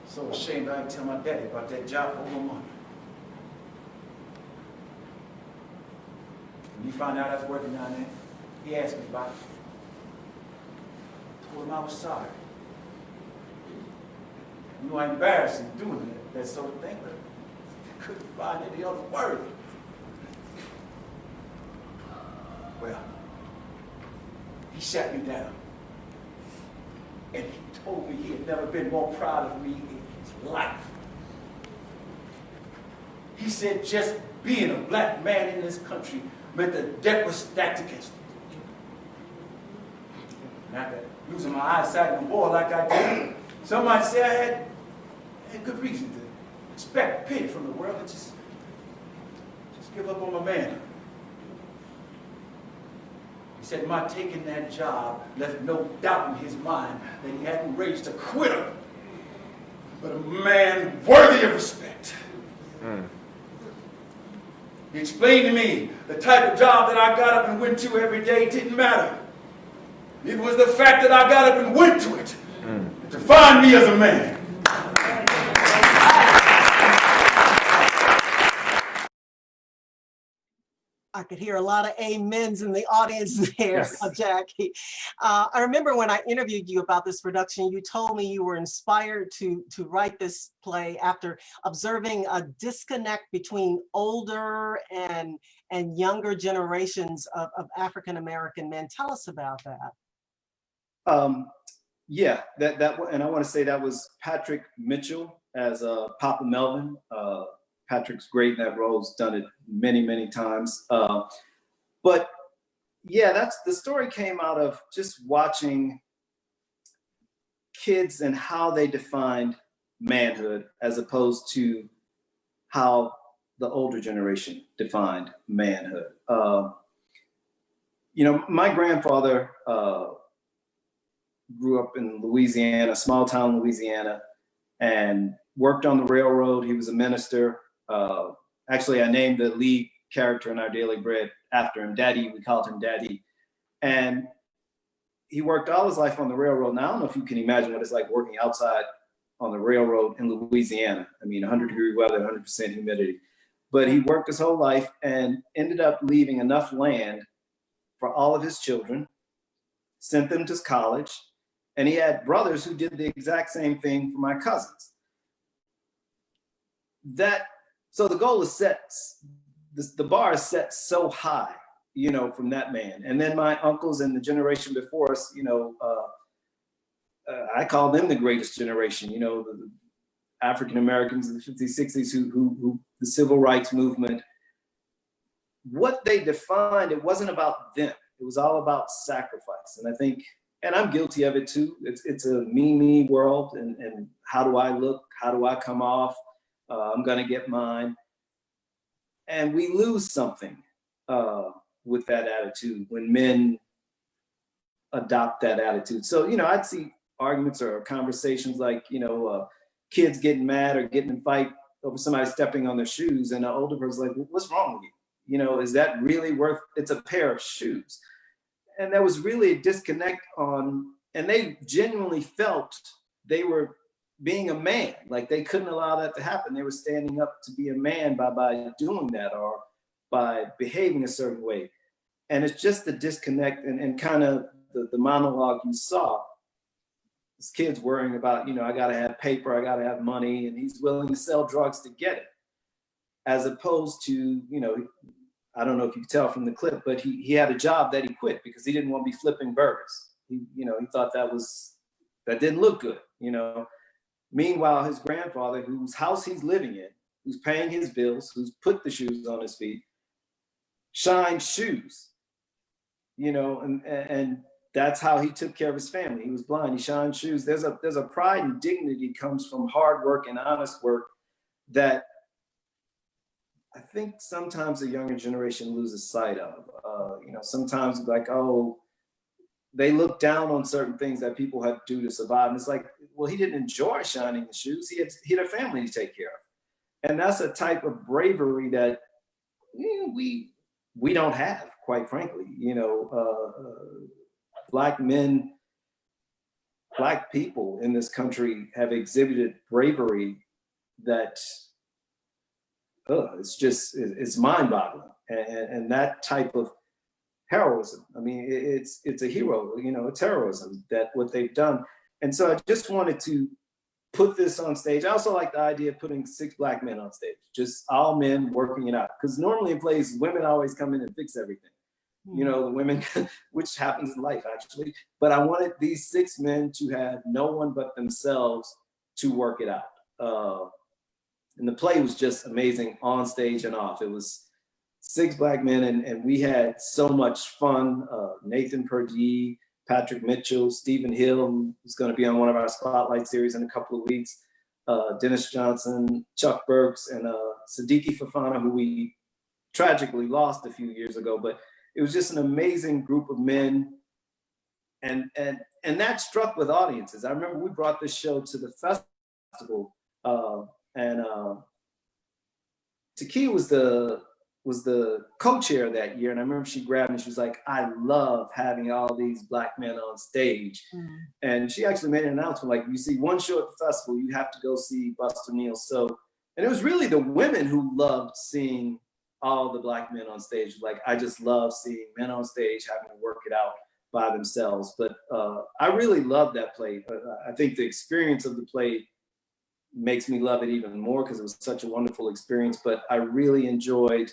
So ashamed I didn't tell my daddy about that job for 1 month. When he found out I was working down there, he asked me about it. I told him I was sorry. I knew I'm embarrassed in doing that sort of thing, but I couldn't find any other word. Well, he sat me down, and he told me he had never been more proud of me in his life. He said just being a black man in this country meant the deck was stacked against me. And after losing my eyesight in the war like I did, some might say I had good reason to expect pity from the world and just give up on my man. He said my taking that job left no doubt in his mind that he hadn't raised a quitter, but a man worthy of respect. He explained to me the type of job that I got up and went to every day didn't matter. It was the fact that I got up and went to it that defined me as a man. I could hear a lot of amens in the audience there, Yes. Jackie. I remember when I interviewed you about this production, you told me you were inspired to write this play after observing a disconnect between older and younger generations of African-American men. Tell us about that. Yeah, and I want to say that was Patrick Mitchell as Papa Melvin. Patrick's great in that role. He's done it many, many times. But yeah, the story came out of just watching kids and how they defined manhood as opposed to how the older generation defined manhood. You know, my grandfather grew up in Louisiana, small town Louisiana, and worked on the railroad. He was a minister. Actually, I named the lead character in Our Daily Bread after him, Daddy. We called him Daddy. And he worked all his life on the railroad. Now, I don't know if you can imagine what it's like working outside on the railroad in Louisiana. I mean, 100-degree weather, 100% humidity. But he worked his whole life and ended up leaving enough land for all of his children, sent them to college, and he had brothers who did the exact same thing for my cousins. So the goal is set, the bar is set so high, you know, from that man. And then my uncles and the generation before us, you know, I call them the greatest generation, you know, the African Americans in the 50s, 60s who the civil rights movement. What they defined, it wasn't about them. It was all about sacrifice. And I think, and I'm guilty of it too. It's a me world, and how do I look? How do I come off? I'm gonna get mine. And we lose something with that attitude when men adopt that attitude. So, you know, I'd see arguments or conversations like, you know, kids getting mad or getting in a fight over somebody stepping on their shoes, and the older person's like, what's wrong with you? You know, is that really worth, it's a pair of shoes. And there was really a disconnect and they genuinely felt they were being a man, like they couldn't allow that to happen. They were standing up to be a man by doing that, or by behaving a certain way. And it's just the disconnect and kind of the monologue you saw. This kid's worrying about, you know, I gotta have paper, I gotta have money, and he's willing to sell drugs to get it. As opposed to, you know, I don't know if you can tell from the clip, but he had a job that he quit because he didn't want to be flipping burgers. He thought that didn't look good, you know. Meanwhile, his grandfather, whose house he's living in, who's paying his bills, who's put the shoes on his feet, shines shoes, you know, and that's how he took care of his family. He was blind, he shined shoes. There's a pride and dignity comes from hard work and honest work that I think sometimes the younger generation loses sight of. You know, sometimes like, oh, they look down on certain things that people have to do to survive. And it's like, well, he didn't enjoy shining the shoes. He had a family to take care of. And that's a type of bravery that we don't have, quite frankly. You know, Black men, Black people in this country have exhibited bravery that it's mind-boggling. And that type of heroism, I mean, it's a hero, you know, it's heroism, that what they've done. And so I just wanted to put this on stage. I also like the idea of putting 6 Black men on stage, just all men working it out. Because normally in plays, women always come in and fix everything. You know, the women, which happens in life actually. But I wanted these 6 men to have no one but themselves to work it out. And the play was just amazing on stage and off. It was 6 Black men, and we had so much fun. Nathan Perdue, Patrick Mitchell, Stephen Hill, who's going to be on one of our Spotlight series in a couple of weeks, Dennis Johnson, Chuck Burks, and Siddiqui Fofana, who we tragically lost a few years ago. But it was just an amazing group of men, and that struck with audiences. I remember we brought this show to the festival, and Takia was the co-chair that year, and I remember she grabbed me. She was like, "I love having all these Black men on stage," and she actually made an announcement like, "You see one show at the festival, you have to go see Buster Neal." So, and it was really the women who loved seeing all the Black men on stage. Like, I just love seeing men on stage having to work it out by themselves. But I really loved that play. I think the experience of the play makes me love it even more because it was such a wonderful experience. But I really enjoyed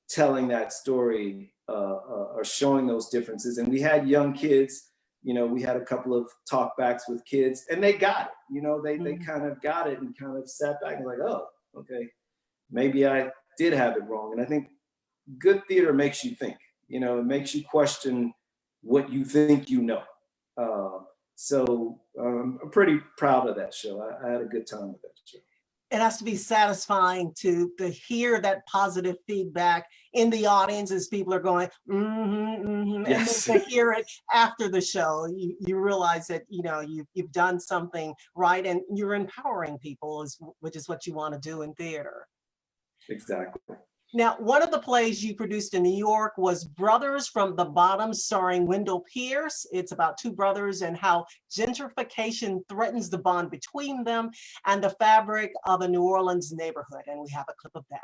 telling that story or showing those differences. And we had young kids, you know, we had a couple of talkbacks with kids, and they got it. You know, they kind of got it and kind of sat back and like, oh, okay, maybe I did have it wrong. And I think good theater makes you think, you know, it makes you question what you think you know. So I'm pretty proud of that show. I had a good time with that show. It has to be satisfying to hear that positive feedback in the audience as people are going, Yes. And then to hear it after the show, you realize that, you know, you've done something right and you're empowering people, which is what you want to do in theater. Exactly. Now, one of the plays you produced in New York was Brothers from the Bottom, starring Wendell Pierce. It's about 2 brothers and how gentrification threatens the bond between them and the fabric of a New Orleans neighborhood. And we have a clip of that.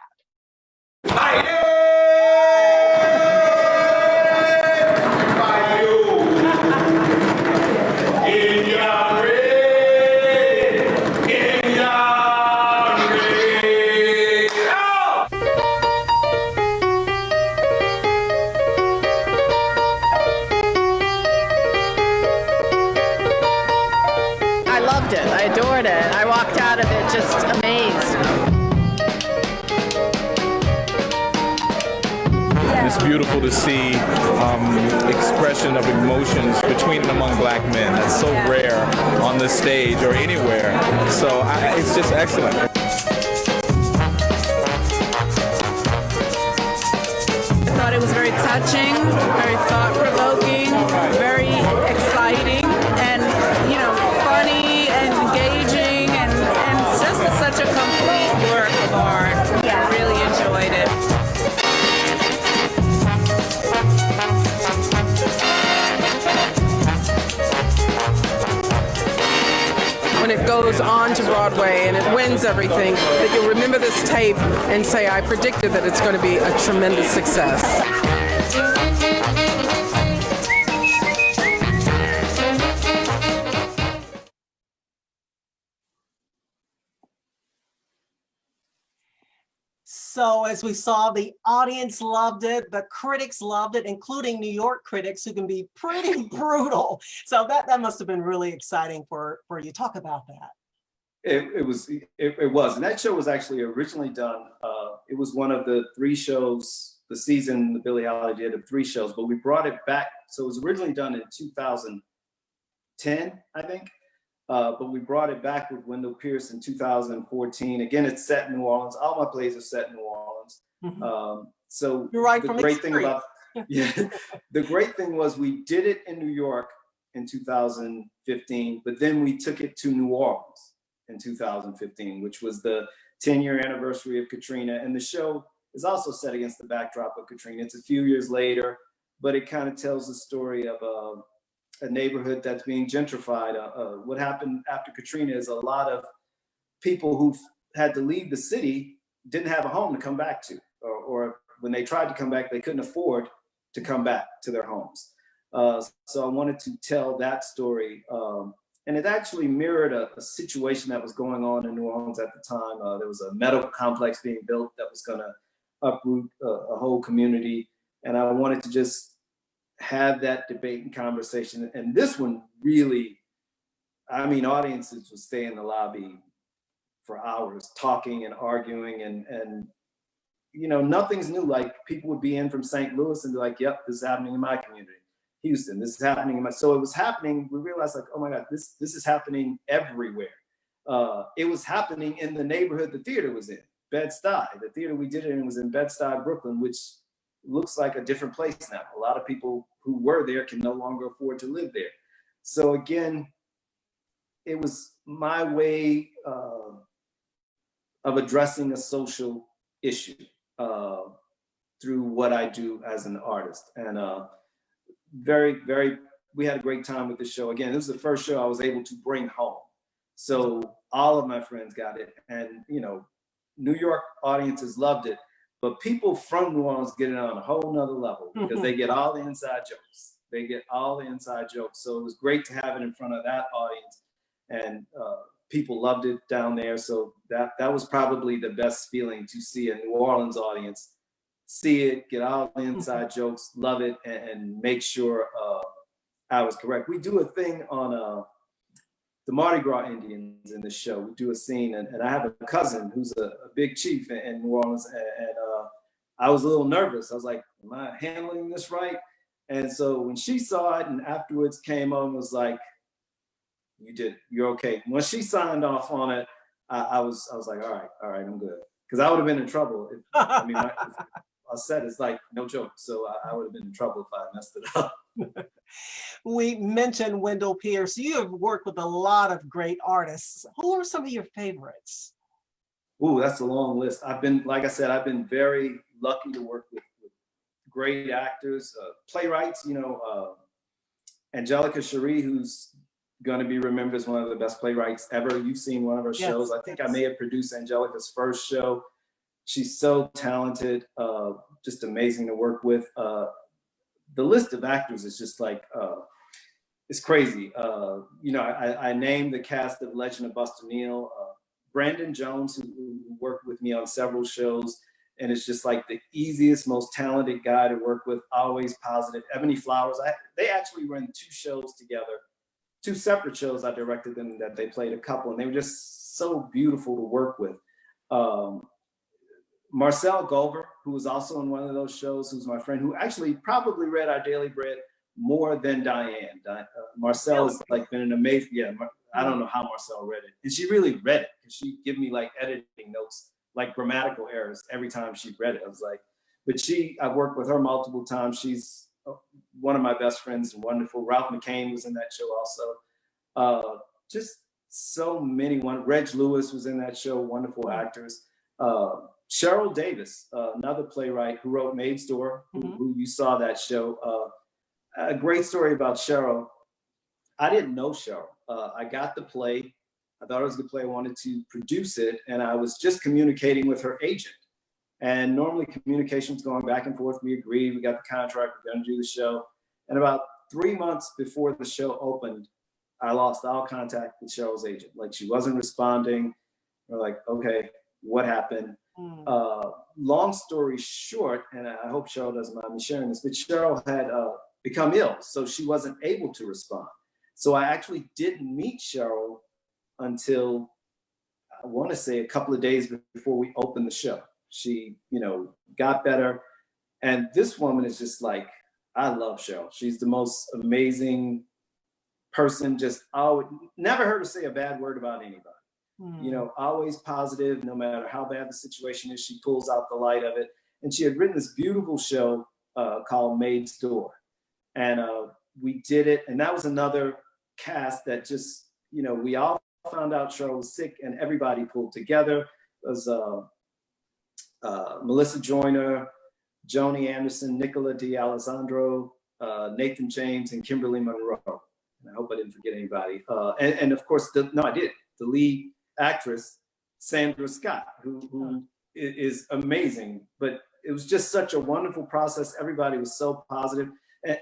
I adored it. I walked out of it just amazed. It's beautiful to see expression of emotions between and among Black men. That's so rare on this stage or anywhere. So it's just excellent. I thought it was very touching, very thought-provoking, very exciting, and, you know, funny and engaging, and just such a complete work of art. Yeah. I really enjoyed it. When it goes goes on to Broadway and it wins everything, that you'll remember this tape and say, I predicted that it's going to be a tremendous success. So as we saw, the audience loved it, the critics loved it, including New York critics who can be pretty brutal. So that must have been really exciting for you. Talk about that. It was, and that show was actually originally done. It was one of the 3 shows, the season the Billie Holiday did of 3 shows, but we brought it back. So it was originally done in 2010, I think. But we brought it back with Wendell Pierce in 2014. Again, it's set in New Orleans. All my plays are set in New Orleans. Mm-hmm. So You're right, the from great experience. thing about the great thing was we did it in New York in 2015, but then we took it to New Orleans in 2015, which was the 10-year anniversary of Katrina. And the show is also set against the backdrop of Katrina. It's a few years later, but it kind of tells the story of a neighborhood that's being gentrified. What happened after Katrina is a lot of people who had to leave the city didn't have a home to come back to, or when they tried to come back, they couldn't afford to come back to their homes. So I wanted to tell that story. And it actually mirrored a situation that was going on in New Orleans at the time. There was a medical complex being built that was gonna uproot a whole community. And I wanted to just have that debate and conversation. And this one really, I mean, audiences would stay in the lobby for hours talking and arguing and you know, nothing's new. Like people would be in from St. Louis and be like, yep, this is happening in my community. Houston, this is happening in my, so it was happening. We realized like, oh my God, this is happening everywhere. It was happening in the neighborhood the theater was in, Bed-Stuy. The theater we did it in was in Bed-Stuy, Brooklyn, which looks like a different place now. A lot of people who were there can no longer afford to live there. So again, it was my way of addressing a social issue through what I do as an artist. And we had a great time with the show. Again, this was the first show I was able to bring home. So all of my friends got it. And, you know, New York audiences loved it, but people from New Orleans get it on a whole nother level because they get all the inside jokes. They get all the inside jokes. So it was great to have it in front of that audience, and people loved it down there. So that was probably the best feeling, to see a New Orleans audience see it, get all the inside jokes, love it, and make sure I was correct. We do a thing on the Mardi Gras Indians in the show. We do a scene, and I have a cousin who's a big chief in New Orleans, and I was a little nervous. I was like, am I handling this right? And so when she saw it and afterwards came on and was like, you did it, you're okay. When she signed off on it, I was like, all right, I'm good. Because I would have been in trouble. I mean, I said it's like no joke. So I would have been in trouble if I messed it up. We mentioned Wendell Pierce. You have worked with a lot of great artists. Who are some of your favorites? Ooh, that's a long list. Like I said, I've been very lucky to work with great actors, playwrights. You know, Angelica Cherie, who's going to be remembered as one of the best playwrights ever. You've seen one of her shows. I think I may have produced Angelica's first show. She's so talented, just amazing to work with. The list of actors is just like, it's crazy. You know, I named the cast of Legend of Buster Neal, Brandon Jones, who worked with me on several shows, and it's just like the easiest, most talented guy to work with, always positive. Ebony Flowers, they actually were in 2 shows together, 2 separate shows. I directed them that they played a couple, and they were just so beautiful to work with. Marcel Gulver, who was also in one of those shows, who's my friend, who actually probably read Our Daily Bread more than Diane. Marcel has like been an amazing, I don't know how Marcel read it. And she really read it, because she'd give me like editing notes, like grammatical errors every time she read it. I was like, but I've worked with her multiple times. She's one of my best friends and wonderful. Ralph McCain was in that show also. Just so many. Reg Lewis was in that show, wonderful actors. Cheryl Davis, another playwright who wrote Maid's Door, who you saw that show. A great story about Cheryl. I didn't know Cheryl. I got the play. I thought it was a good play. I wanted to produce it, and I was just communicating with her agent. And normally communication's going back and forth. We agreed, we got the contract, we're gonna do the show. And about 3 months before the show opened, I lost all contact with Cheryl's agent. Like, she wasn't responding. We're like, okay, what happened? Long story short, and I hope Cheryl doesn't mind me sharing this, but Cheryl had become ill, so she wasn't able to respond. So I actually didn't meet Cheryl until, I want to say, a couple of days before we opened the show. She, got better. And this woman is just like, I love Cheryl. She's the most amazing person. Just never heard her say a bad word about anybody. Always positive, no matter how bad the situation is, she pulls out the light of it. And she had written this beautiful show called Maid's Door. And we did it. And that was another cast that just, we all found out Cheryl was sick and everybody pulled together. It was Melissa Joyner, Joni Anderson, Nicola D'Alessandro, Nathan James, and Kimberly Monroe. And I hope I didn't forget anybody. And of course, I did. The lead actress, Sandra Scott, who is amazing. But it was just such a wonderful process. Everybody was so positive. And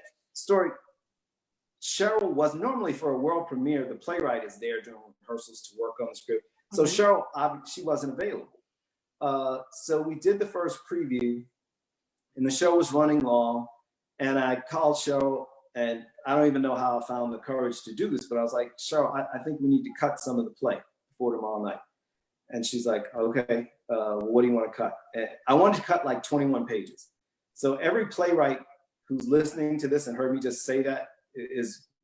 Cheryl was normally, for a world premiere, the playwright is there during rehearsals to work on the script. So Cheryl, she wasn't available. So we did the first preview, and the show was running long. And I called Cheryl, and I don't even know how I found the courage to do this, but I was like, Cheryl, I think we need to cut some of the play before tomorrow night. And she's like, okay, what do you want to cut? And I wanted to cut like 21 pages. So every playwright who's listening to this and heard me just say that,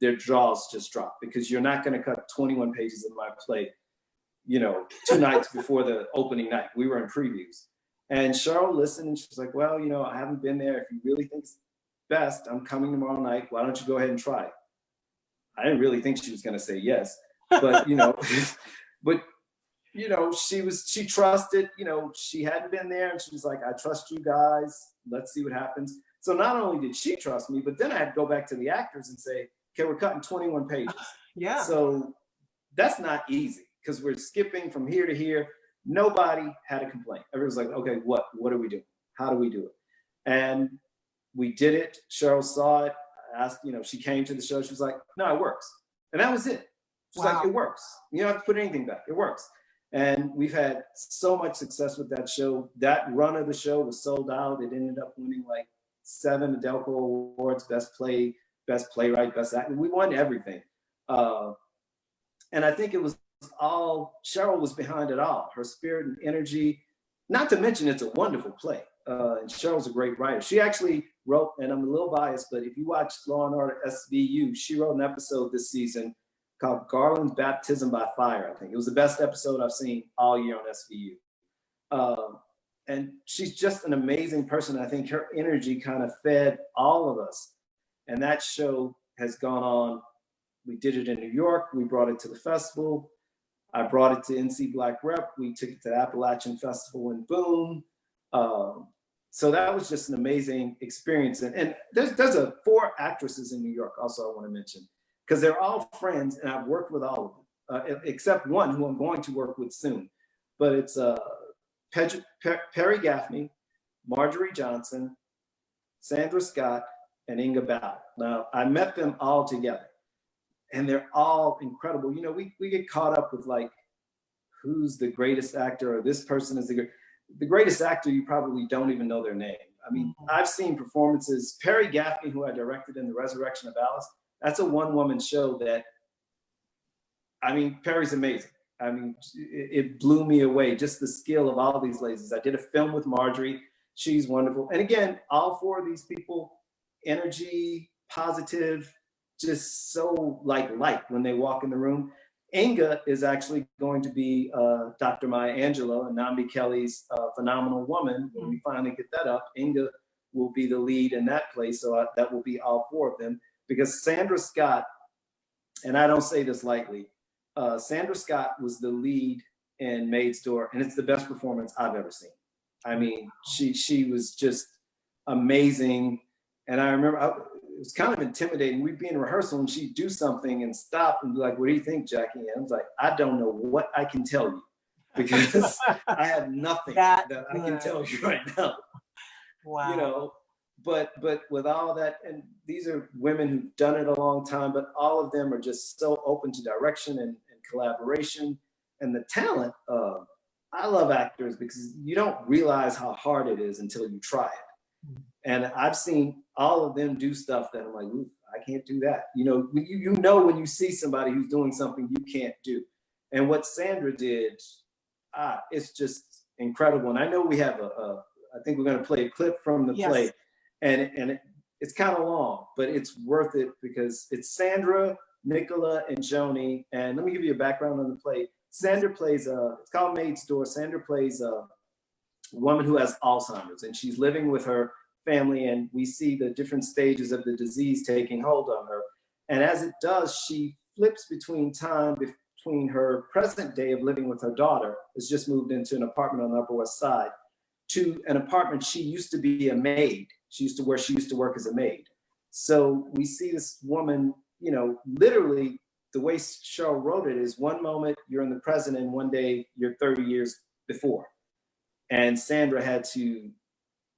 their jaws just drop, because you're not going to cut 21 pages of my play, 2 nights before the opening night. We were in previews. And Cheryl listened, and she's like, well, I haven't been there. If you really think it's best, I'm coming tomorrow night. Why don't you go ahead and try it? I didn't really think she was going to say yes, but, she trusted, she hadn't been there, and she was like, I trust you guys. Let's see what happens. So not only did she trust me, but then I had to go back to the actors and say, okay, we're cutting 21 pages. Yeah. So that's not easy, because we're skipping from here to here. Nobody had a complaint. Everyone was like, okay, what do we do? How do we do it? And we did it. Cheryl saw it. I asked, she came to the show. She was like, no, it works. And that was it. She's like, it works. You don't have to put anything back. It works. And we've had so much success with that show. That run of the show was sold out. It ended up winning like 7 Adelco Awards, best play, best playwright, best actor. We won everything. And I think it was Cheryl was behind it all. Her spirit and energy, not to mention it's a wonderful play. And Cheryl's a great writer. She actually wrote, and I'm a little biased, but if you watch Law and Order SVU, she wrote an episode this season called Garland's Baptism by Fire, I think. It was the best episode I've seen all year on SVU. And she's just an amazing person. I think her energy kind of fed all of us. And that show has gone on. We did it in New York. We brought it to the festival. I brought it to NC Black Rep. We took it to the Appalachian Festival in Boone. So that was just an amazing experience. And there's 4 actresses in New York also I want to mention, because they're all friends and I've worked with all of them, except one who I'm going to work with soon. But it's Perry Gaffney, Marjorie Johnson, Sandra Scott, and Inga Ballard. Now, I met them all together, and they're all incredible. We get caught up with like, who's the greatest actor, or this person is the greatest actor, you probably don't even know their name. I mean, I've seen performances. Perry Gaffney, who I directed in The Resurrection of Alice, that's a one-woman show that, Perry's amazing. It blew me away, just the skill of all these ladies. I did a film with Marjorie. She's wonderful. And again, all 4 of these people, energy, positive, just so light when they walk in the room. Inga is actually going to be Dr. Maya Angelou and Nambi Kelly's Phenomenal Woman. When we finally get that up, Inga will be the lead in that play. So that will be all 4 of them, because Sandra Scott, and I don't say this lightly, Sandra Scott was the lead in Maid's Door, and it's the best performance I've ever seen. She was just amazing. And I remember was kind of intimidating. We'd be in rehearsal and she'd do something and stop and be like, what do you think, Jackie? And I was like, I don't know what I can tell you because I have nothing that I can tell you right now. Wow. You know, but with all that, and these are women who've done it a long time, but all of them are just so open to direction and collaboration and the talent. I love actors because you don't realize how hard it is until you try it. And I've seen all of them do stuff that I'm like, ooh, I can't do that. You know, you know when you see somebody who's doing something you can't do. And what Sandra did, it's just incredible. And I know we have I think we're going to play a clip from the play, and it's kind of long, but it's worth it because it's Sandra, Nicola, and Joni. And let me give you a background on the play. Sandra plays it's called Maid's Door. Sandra plays a woman who has Alzheimer's, and she's living with her family, and we see the different stages of the disease taking hold on her. And as it does, she flips between time between her present day of living with her daughter, has just moved into an apartment on the Upper West Side, to an apartment she used to be a maid. She used to work as a maid. So we see this woman, you know, literally the way Cheryl wrote it is one moment you're in the present and one day you're 30 years before. And Sandra had to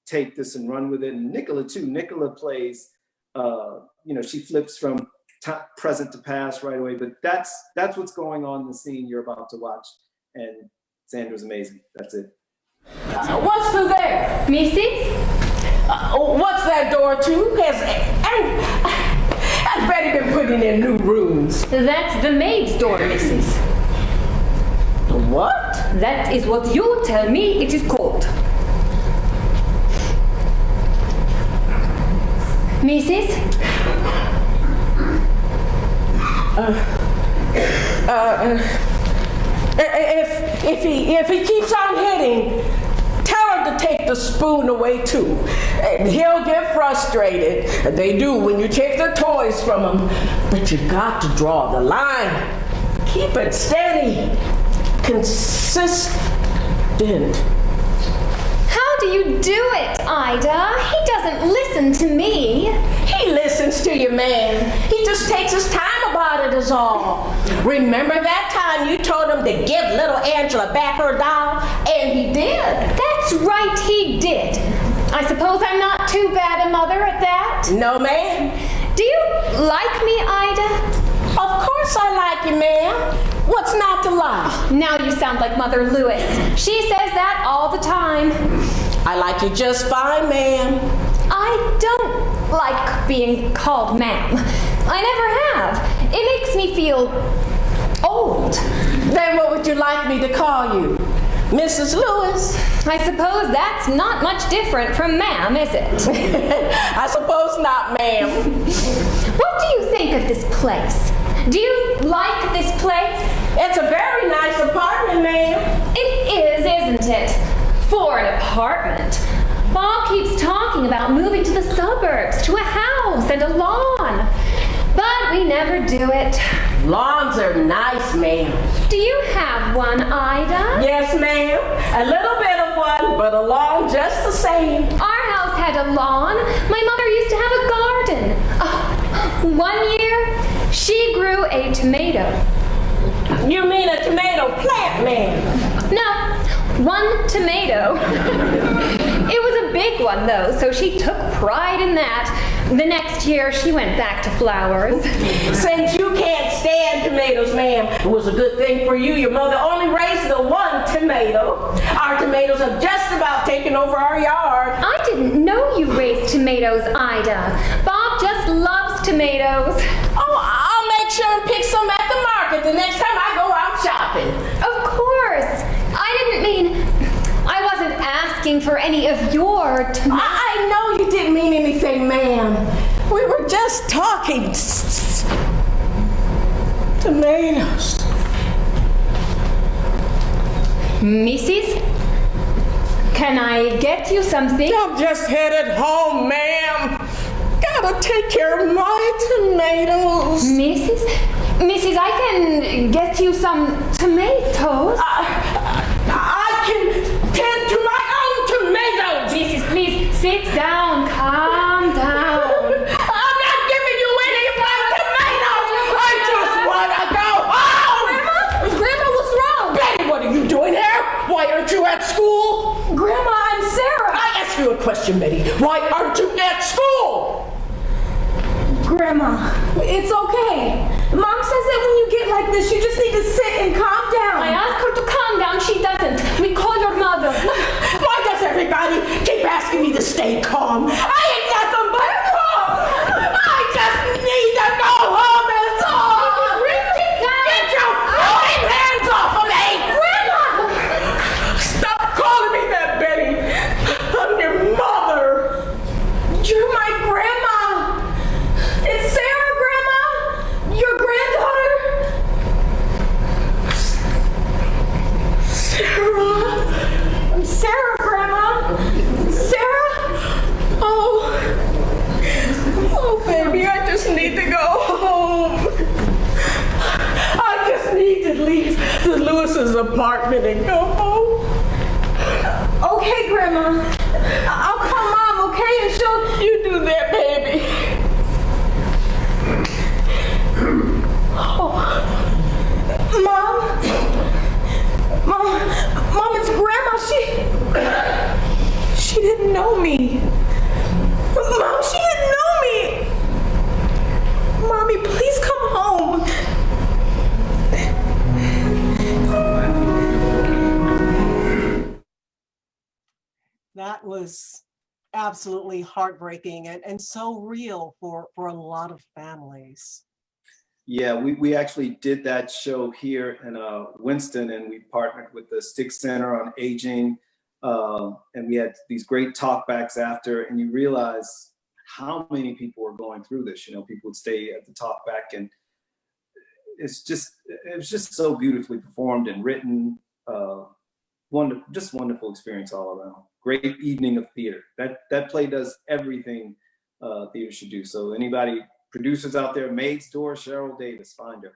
take this and run with it. And Nicola too. Nicola plays, you know, she flips from present to past right away, but that's what's going on in the scene you're about to watch. And Sandra's amazing. That's it. What's through there? Missy? What's that door to? Has Betty been putting in new rooms? That's the maid's door, Mrs. What? That is what you tell me it is called. Mrs.? If he keeps on hitting, tell her to take the spoon away too. And he'll get frustrated. They do when you take the toys from him. But you got to draw the line. Keep it steady, consistent. How do you do it, Ida? He doesn't listen to me. He listens to you, man. He just takes his time about it is all. Remember that time you told him to give little Angela back her doll? And he did. That's right, he did. I suppose I'm not too bad a mother at that? No, ma'am. Do you like me, Ida? Of course I like you, ma'am. What's not to like? Now you sound like Mother Lewis. She says that all the time. I like you just fine, ma'am. I don't like being called ma'am. I never have. It makes me feel old. Then what would you like me to call you? Mrs. Lewis? I suppose that's not much different from ma'am, is it? I suppose not, ma'am. What do you think of this place? Do you like this place? It's a very nice apartment, ma'am. It is, isn't it? For an apartment. Bob keeps talking about moving to the suburbs, to a house and a lawn. But we never do it. Lawns are nice, ma'am. Do you have one, Ida? Yes, ma'am. A little bit of one, but a lawn just the same. Our house had a lawn. My mother used to have a garden. One year, she grew a tomato. You mean a tomato plant, ma'am? No, one tomato. It was a big one, though, so she took pride in that. The next year, she went back to flowers. Since you can't stand tomatoes, ma'am, it was a good thing for you. Your mother only raised the one tomato. Our tomatoes have just about taken over our yard. I didn't know you raised tomatoes, Ida. Bob just loves tomatoes. Oh, I'll make sure and pick some at the market the next time I go out shopping. Of course. I wasn't asking for any of your tomatoes. I know you didn't mean anything, ma'am. We were just talking. Tomatoes. Mrs., can I get you something? I'm just headed home, ma'am. Gotta take care of my tomatoes. Mrs., I can get you some tomatoes. I can tend to my own tomatoes. Mrs., please sit down. Calm down. I'm not question, Betty. Why aren't you at school? Grandma, it's okay. Mom says that when you get like this, you just need to sit and calm down. I ask her to calm down, she doesn't. We call your mother. Why does everybody keep asking me to stay calm? I ain't nothing but calm. I just need to go home and talk. Get your fucking hands off of me! Grandma! Stop calling me that, Betty. I'm your mother. You're my grandma. It's Sarah, Grandma. Your granddaughter. Sarah. I'm Sarah, Grandma. Sarah? Oh, baby, I just need to go home. I just need to leave the Lewis's apartment and go home. Okay, Grandma. I'll call Mom, okay? And You do that, baby. Oh. Mom, it's Grandma. She didn't know me. Mom, she didn't know me. Mommy, please come home. That was absolutely heartbreaking and so real for a lot of families. Yeah, we actually did that show here in Winston, and we partnered with the Stick Center on Aging, and we had these great talkbacks after, and you realize how many people are going through this. You know, people would stay at the talkback, and it was just so beautifully performed and written. Wonderful experience all around. Great evening of theater. That play does everything theater should do. So anybody, producers out there, Maid's Door, Cheryl Davis, find her.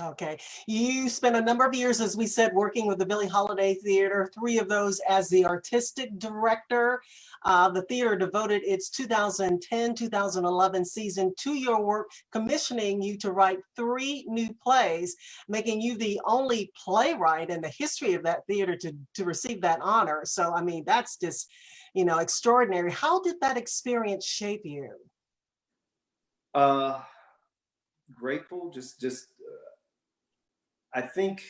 Okay, you spent a number of years, as we said, working with the Billie Holiday Theater, 3 of those as the artistic director. The theater devoted its 2010-2011 season to your work, commissioning you to write 3 new plays, making you the only playwright in the history of that theater to receive that honor. So, I mean, that's just, you know, extraordinary. How did that experience shape you? Grateful, I think,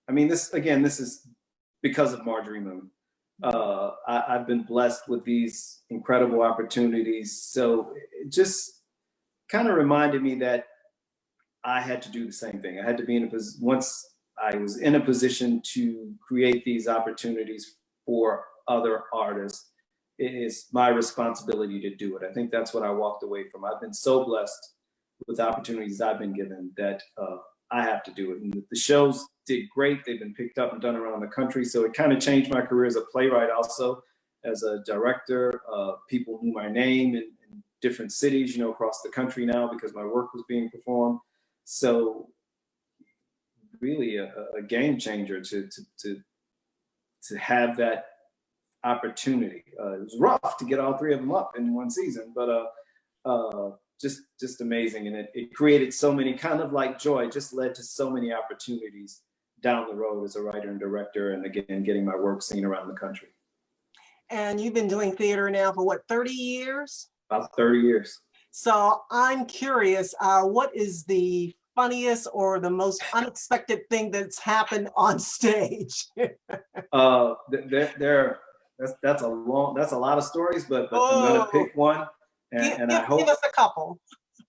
I mean, this is because of Marjorie Moon. I've been blessed with these incredible opportunities. So it just kind of reminded me that I had to do the same thing. I had to be once I was in a position to create these opportunities for other artists, it is my responsibility to do it. I think that's what I walked away from. I've been so blessed with the opportunities I've been given that I have to do it. And the shows did great. They've been picked up and done around the country. So it kind of changed my career as a playwright also. As a director, people knew my name in different cities, you know, across the country now because my work was being performed. So really a game changer to have that opportunity. It was rough to get all 3 of them up in one season, but just amazing. And it created so many, kind of like Joy, just led to so many opportunities down the road as a writer and director, and again, getting my work seen around the country. And you've been doing theater now for what, 30 years? About 30 years. So I'm curious, what is the funniest or the most unexpected thing that's happened on stage? That's a lot of stories, but I'm gonna pick one, and I hope. Give us a couple.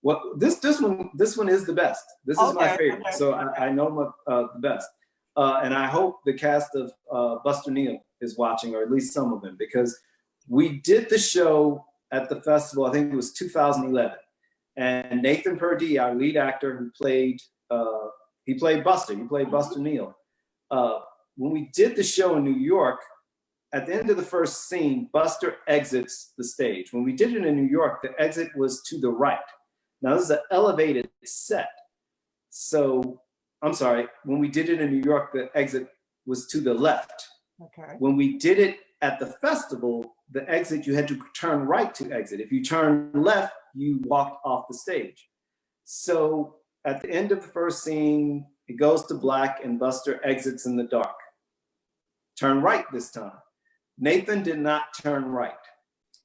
Well, this one is the best. This is my favorite, okay. So I know the best, and I hope the cast of Buster Neal is watching, or at least some of them, because we did the show at the festival. I think it was 2011, and Nathan Purdie, our lead actor, who played Buster. He played Buster Neal. When we did the show in New York, at the end of the first scene, Buster exits the stage. When we did it in New York, the exit was to the right. Now, this is an elevated set. So, I'm sorry, when we did it in New York, the exit was to the left. Okay. When we did it at the festival, the exit, you had to turn right to exit. If you turn left, you walked off the stage. So, at the end of the first scene, it goes to black and Buster exits in the dark. Turn right this time. Nathan did not turn right.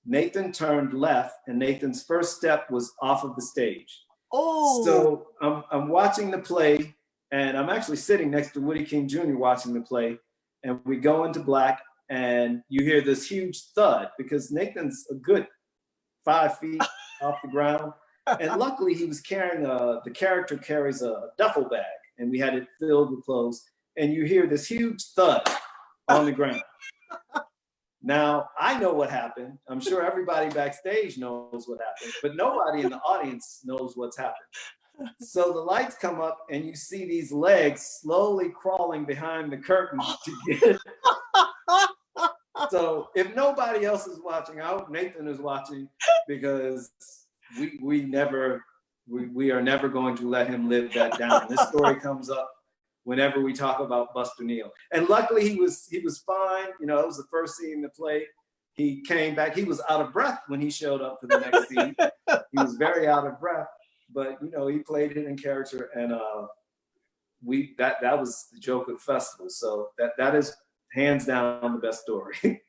Nathan turned left, and Nathan's first step was off of the stage. Oh. So I'm watching the play, and I'm actually sitting next to Woody King Jr. watching the play, and we go into black, and you hear this huge thud because Nathan's a good 5 feet off the ground. And luckily he was carrying the character carries a duffel bag, and we had it filled with clothes, and you hear this huge thud on the ground. Now, I know what happened. I'm sure everybody backstage knows what happened, but nobody in the audience knows what's happened. So the lights come up and you see these legs slowly crawling behind the curtain to get. So if nobody else is watching, I hope Nathan is watching, because we are never going to let him live that down. This story comes up whenever we talk about Buster Neal. And luckily he was fine. You know, it was the first scene in the play. He came back. He was out of breath when he showed up for the next scene. He was very out of breath, but you know, he played it in character, and that was the joke of the festival. So that is hands down the best story.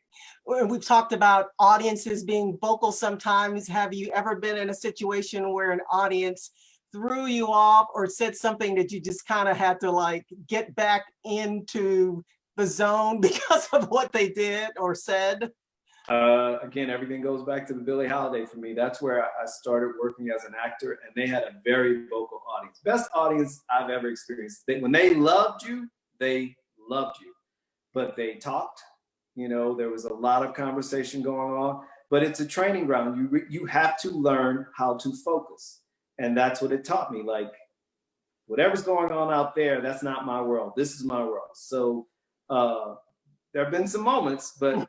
We've talked about audiences being vocal sometimes. Have you ever been in a situation where an audience threw you off or said something that you just kind of had to like get back into the zone because of what they did or said? Again, everything goes back to the Billie Holiday for me. That's where I started working as an actor, and they had a very vocal audience. Best audience I've ever experienced. When they loved you, they loved you. But they talked, you know, there was a lot of conversation going on, but it's a training ground. You have to learn how to focus. And that's what it taught me. Like, whatever's going on out there, that's not my world. This is my world. So there have been some moments, but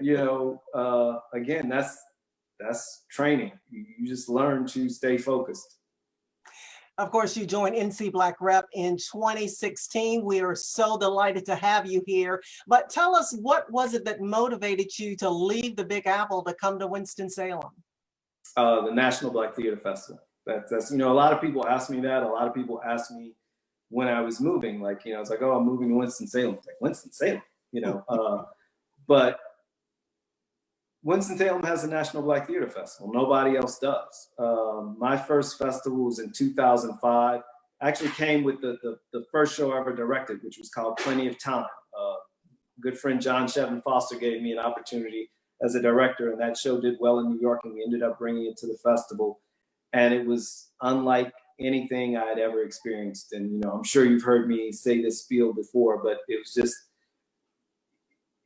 you know, again, that's training. You just learn to stay focused. Of course, you joined NC Black Rep in 2016. We are so delighted to have you here. But tell us, what was it that motivated you to leave the Big Apple to come to Winston-Salem? The National Black Theater Festival. That's you know, a lot of people ask me that. A lot of people ask me when I was moving, like, you know, it's like, oh, I'm moving to Winston-Salem. It's like, Winston-Salem, you know. But Winston-Salem has a National Black Theater Festival. Nobody else does. My first festival was in 2005. I actually came with the first show I ever directed, which was called Plenty of Time. Good friend John Shevin Foster gave me an opportunity as a director, and that show did well in New York, and we ended up bringing it to the festival. And it was unlike anything I had ever experienced. And, you know, I'm sure you've heard me say this spiel before, but it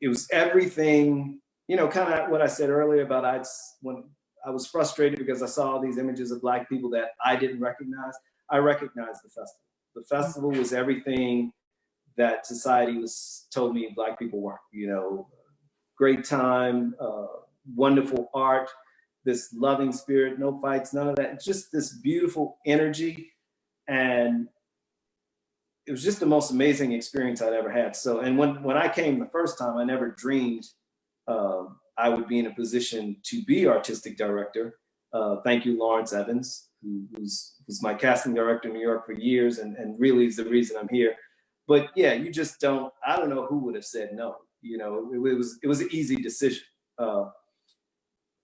was everything. You know, kind of what I said earlier about when I was frustrated because I saw all these images of Black people that I didn't recognize. I recognized the festival. The festival was everything that society told me Black people weren't. You know, great time, wonderful art, this loving spirit, no fights, none of that. It's just this beautiful energy, and it was just the most amazing experience I'd ever had. So, and when I came the first time, I never dreamed I would be in a position to be artistic director. Thank you, Lawrence Evans, who was my casting director in New York for years, and really is the reason I'm here. But yeah, you just don't, I don't know who would have said no. You know, it was an easy decision.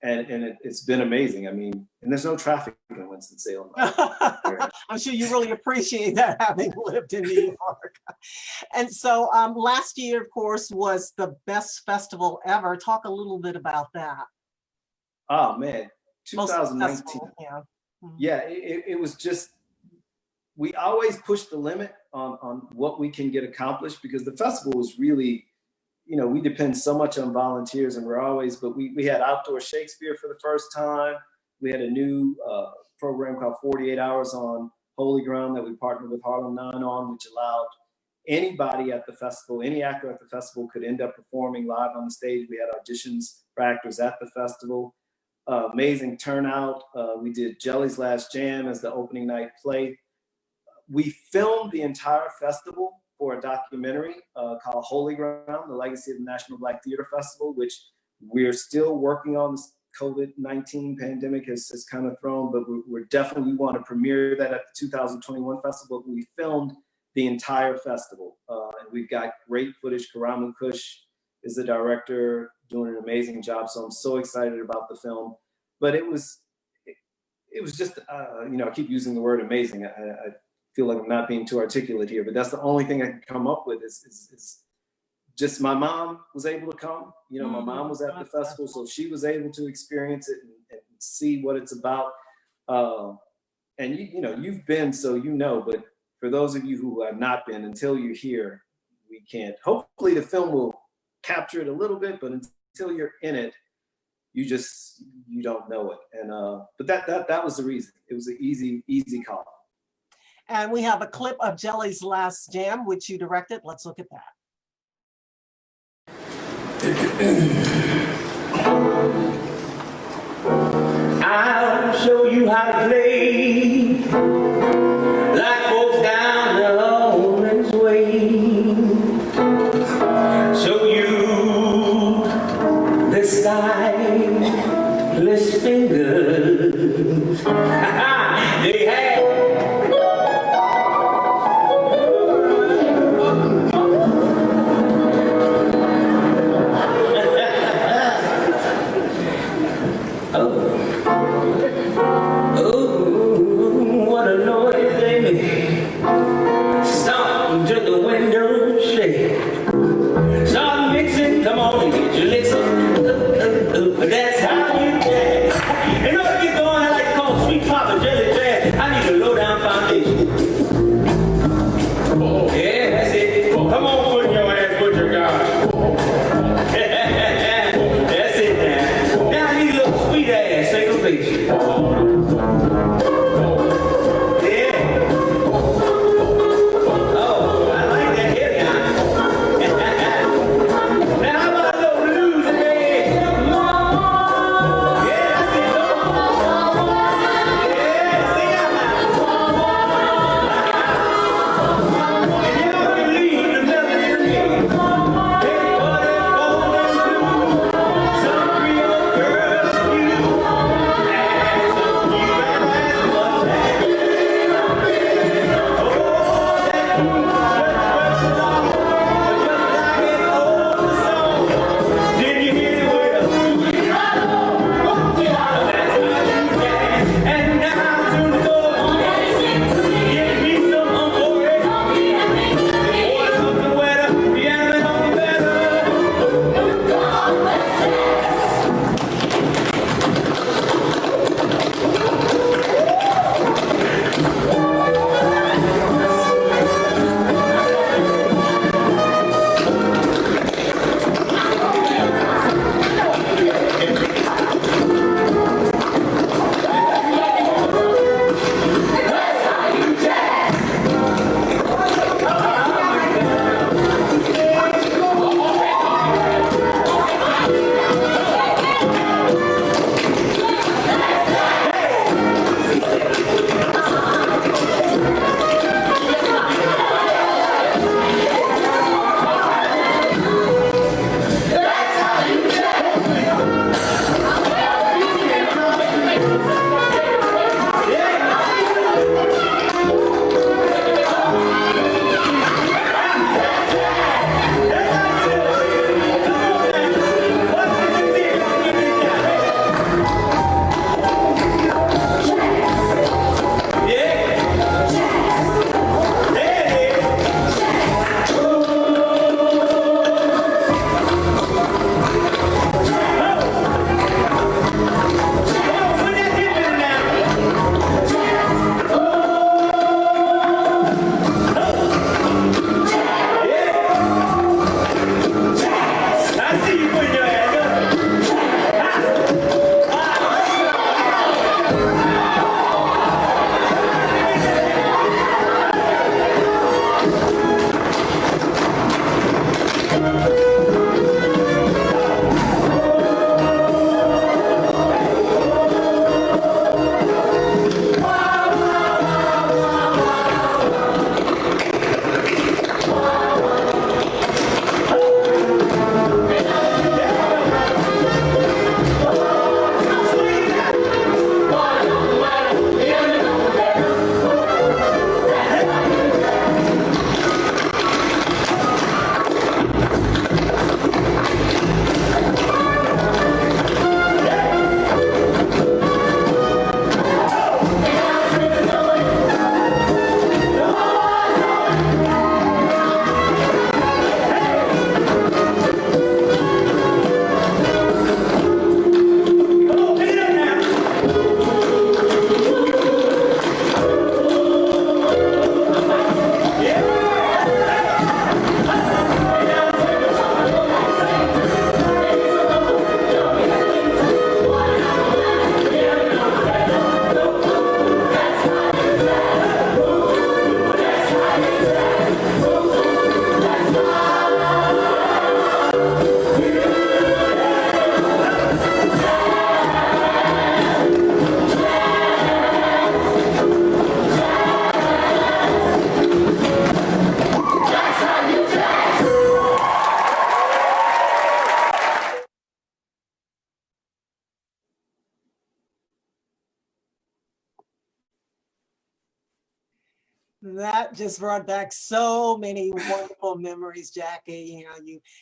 And it's been amazing. I mean, and there's no traffic in Winston-Salem. I'm sure you really appreciate that, having lived in New York. And so last year, of course, was the best festival ever. Talk a little bit about that. Oh man, 2019. Yeah, yeah, it was just, we always push the limit on what we can get accomplished, because the festival was really, you know, we depend so much on volunteers, and but we had outdoor Shakespeare for the first time. We had a new program called 48 Hours on Holy Ground that we partnered with Harlem 9 on, which allowed anybody at the festival, any actor at the festival could end up performing live on the stage. We had auditions for actors at the festival. Amazing turnout. We did Jelly's Last Jam as the opening night play. We filmed the entire festival for a documentary called Holy Ground, the Legacy of the National Black Theater Festival, which we're still working on. This COVID-19 pandemic has kind of thrown, but we definitely want to premiere that at the 2021 festival. We filmed the entire festival, and we've got great footage. Karamu Kush is the director. doing an amazing job. So I'm so excited about the film. But it was just, you know, I keep using the word amazing. I feel like I'm not being too articulate here, but that's the only thing I can come up with is just my mom was able to come. You know, my mom was at the festival, so she was able to experience it and see what it's about. And you know, you've been, so you know, but for those of you who have not been, until you're here, we can't. Hopefully the film will capture it a little bit, but until you're in it, you don't know it. And but that was the reason. It was an easy call. And we have a clip of Jelly's Last Jam, which you directed. Let's look at that. I'll show you how to play like folks down the Orange Way. Show you the styleless fingers they have. That's how you dance. You know, if you're going, I like to call sweet pop and jelly jazz. I need a low down foundation. Yeah, that's it. Come on, put your ass, put your guard. That's it now. Now I need a little sweet ass syncopation. That just brought back so many wonderful memories, Jackie. You know,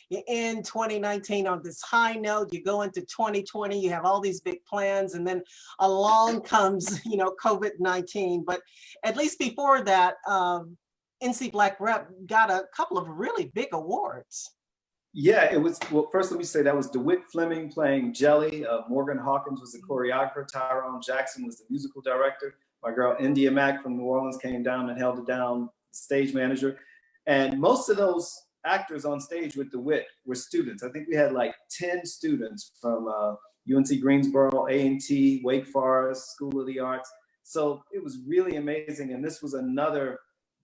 you end 2019 on this high note, you go into 2020, you have all these big plans, and then along comes, you know, COVID-19. But at least before that, NC Black Rep got a couple of really big awards. Yeah, it was, well, first let me say that was DeWitt Fleming playing Jelly. Morgan Hawkins was the choreographer. Tyrone Jackson was the musical director. My girl India Mack from New Orleans came down and held it down, stage manager. And most of those actors on stage with DeWitt were students. I think we had like 10 students from UNC Greensboro, A&T, Wake Forest, School of the Arts. So it was really amazing. And this was another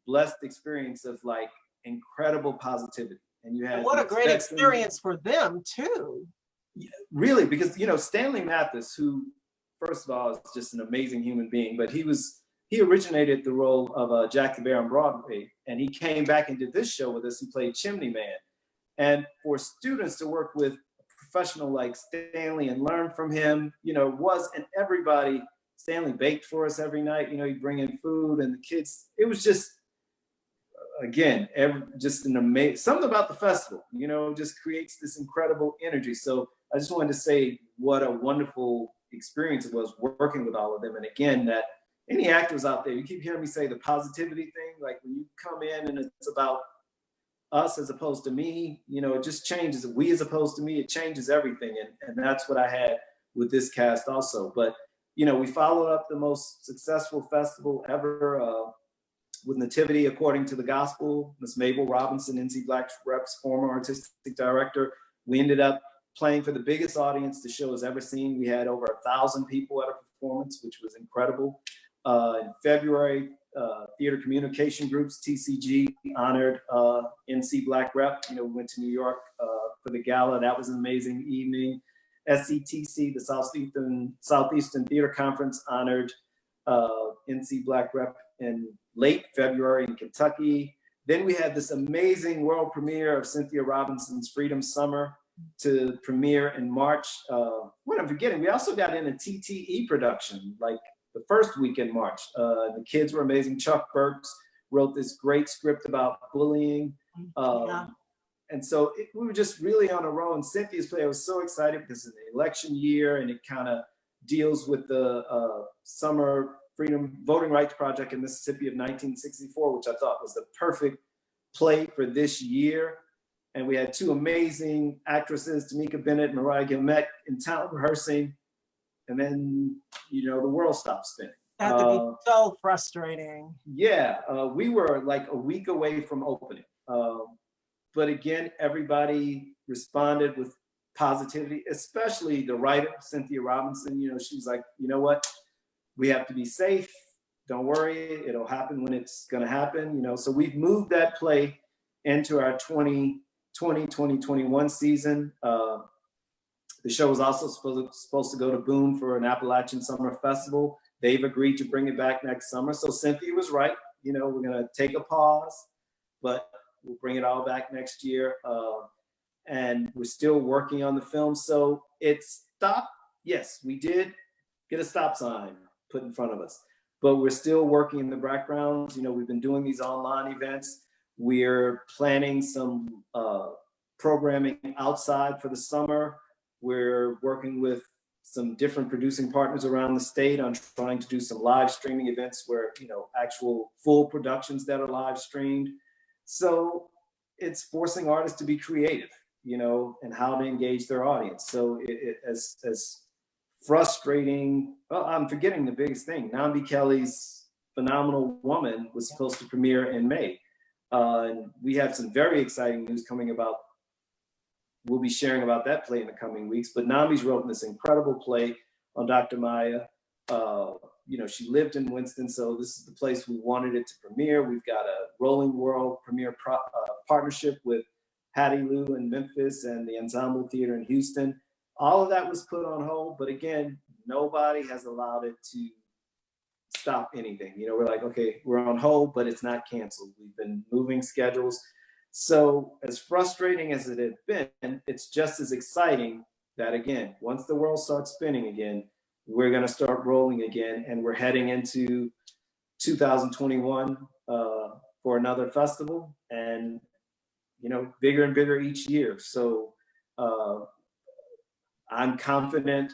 blessed experience of like incredible positivity. And you had— what a great experience for them too. Really, because, you know, Stanley Mathis, who, first of all, is just an amazing human being, but he originated the role of Jack the Bear on Broadway, and he came back and did this show with us and played Chimney Man. And for students to work with a professional like Stanley and learn from him, you know, and everybody, Stanley baked for us every night, you know, he'd bring in food, and the kids, it was just, again, just an amazing, something about the festival, you know, just creates this incredible energy. So I just wanted to say what a wonderful experience it was working with all of them. And again, that any actors out there, you keep hearing me say the positivity thing, like when you come in and it's about us as opposed to me, you know, it just changes. We as opposed to me, it changes everything. And that's what I had with this cast also. But, you know, we followed up the most successful festival ever with Nativity According to the Gospel. Miss Mabel Robinson, NC Black Rep's former artistic director. We ended up playing for the biggest audience the show has ever seen. We had over 1,000 people at a performance, which was incredible. In February, Theater Communication Groups, TCG, honored NC Black Rep. You know, we went to New York for the gala. That was an amazing evening. SETC, the Southeastern Theater Conference, honored NC Black Rep in late February in Kentucky. Then we had this amazing world premiere of Cynthia Robinson's Freedom Summer to premiere in March. What I'm forgetting, we also got in a TTE production, like the first week in March. The kids were amazing. Chuck Burks wrote this great script about bullying. And so we were just really on a roll. And Cynthia's play, I was so excited because it's an election year and it kind of deals with the Summer Freedom Voting Rights Project in Mississippi of 1964, which I thought was the perfect play for this year. And we had two amazing actresses, Tamika Bennett and Mariah Gilmet, in talent rehearsing. And then, you know, the world stopped spinning. That had to be so frustrating. Yeah, we were like a week away from opening. But again, everybody responded with positivity, especially the writer, Cynthia Robinson. You know, she was like, you know what? We have to be safe. Don't worry, it'll happen when it's gonna happen. You know, so we've moved that play into our 2020-2021 season. The show was also supposed to go to Boone for an Appalachian Summer Festival. They've agreed to bring it back next summer. So Cynthia was right. You know, we're gonna take a pause, but we'll bring it all back next year. And we're still working on the film. So it stopped. Yes, we did get a stop sign put in front of us, but we're still working in the background. You know, we've been doing these online events. We're planning some programming outside for the summer. We're working with some different producing partners around the state on trying to do some live streaming events where, you know, actual full productions that are live streamed. So it's forcing artists to be creative, you know, and how to engage their audience. So as frustrating, well, I'm forgetting the biggest thing. Nambi Kelly's Phenomenal Woman was supposed to premiere in May. And we have some very exciting news coming about. We'll be sharing about that play in the coming weeks. But Nambi's wrote this incredible play on Dr. Maya. You know, she lived in Winston, so this is the place we wanted it to premiere. We've got a Rolling World premiere partnership with Hattie Lou in Memphis and the Ensemble Theater in Houston. All of that was put on hold, but again, nobody has allowed it to stop anything. You know, we're like, okay, we're on hold, but it's not canceled. We've been moving schedules. So as frustrating as it has been, it's just as exciting that, again, once the world starts spinning again, we're going to start rolling again, and we're heading into 2021 for another festival, and bigger and bigger each year. So I'm confident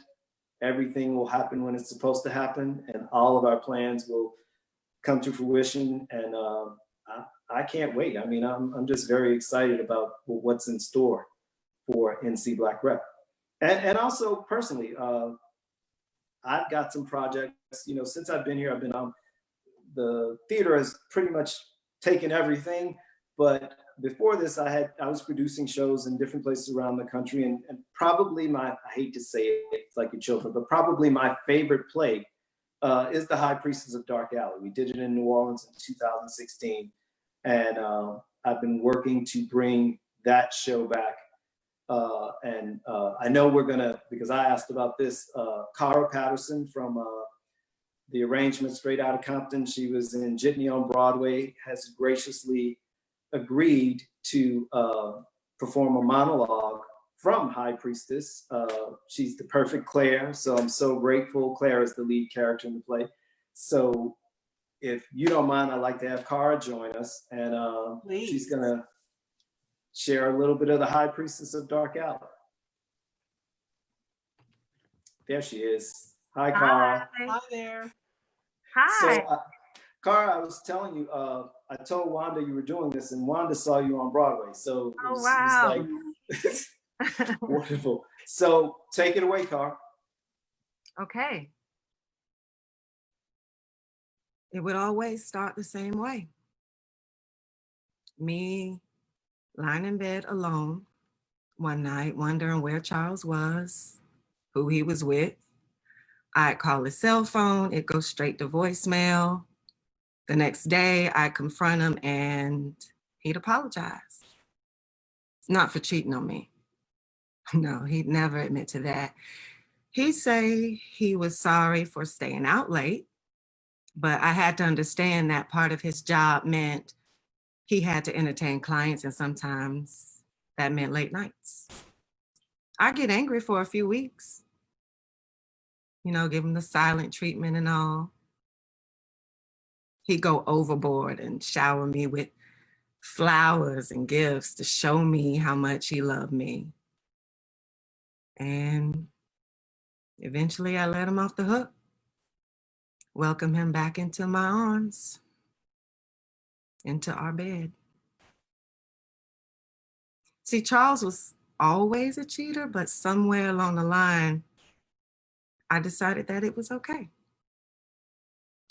everything will happen when it's supposed to happen, and all of our plans will come to fruition. And I can't wait. I mean, I'm just very excited about what's in store for NC Black Rep. And also personally, I've got some projects, since I've been here, I've been on, the theater has pretty much taken everything. But before this, I was producing shows in different places around the country, and probably I hate to say it, it's like your children, but probably my favorite play is The High Priestess of Dark Alley. We did it in New Orleans in 2016. And I've been working to bring that show back. And I know we're gonna, because I asked about this, Cara Patterson from the arrangement Straight Outta Compton, she was in Jitney on Broadway, has graciously agreed to perform a monologue from High Priestess. She's the perfect Claire, so I'm so grateful. Claire is the lead character in the play. So if you don't mind, I'd like to have Cara join us, and she's gonna share a little bit of the High Priestess of Dark Alley. There she is. Hi, Cara. Hi there. Hi. So, Cara, I was telling you, I told Wanda you were doing this, and Wanda saw you on Broadway. So it was like wonderful. So take it away, Cara. Okay. It would always start the same way. Me lying in bed alone one night, wondering where Charles was, who he was with. I'd call his cell phone, it'd go straight to voicemail. The next day, I'd confront him and he'd apologize. Not for cheating on me. No, he'd never admit to that. He'd say he was sorry for staying out late, but I had to understand that part of his job meant he had to entertain clients, and sometimes that meant late nights. I'd get angry for a few weeks, give him the silent treatment and all. He'd go overboard and shower me with flowers and gifts to show me how much he loved me. And eventually I let him off the hook, welcome him back into my arms, into our bed. See, Charles was always a cheater, but somewhere along the line, I decided that it was okay.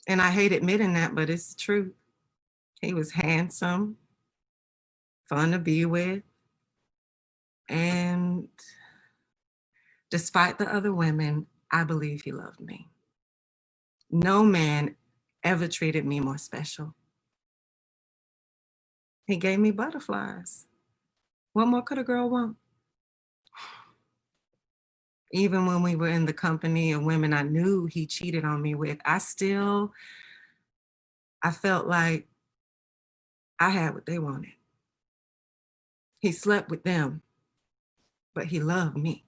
And I hate admitting that, but it's true. He was handsome, fun to be with, and despite the other women, I believe he loved me. No man ever treated me more special. He gave me butterflies. What more could a girl want? Even when we were in the company of women I knew he cheated on me with, I felt like I had what they wanted. He slept with them, but he loved me.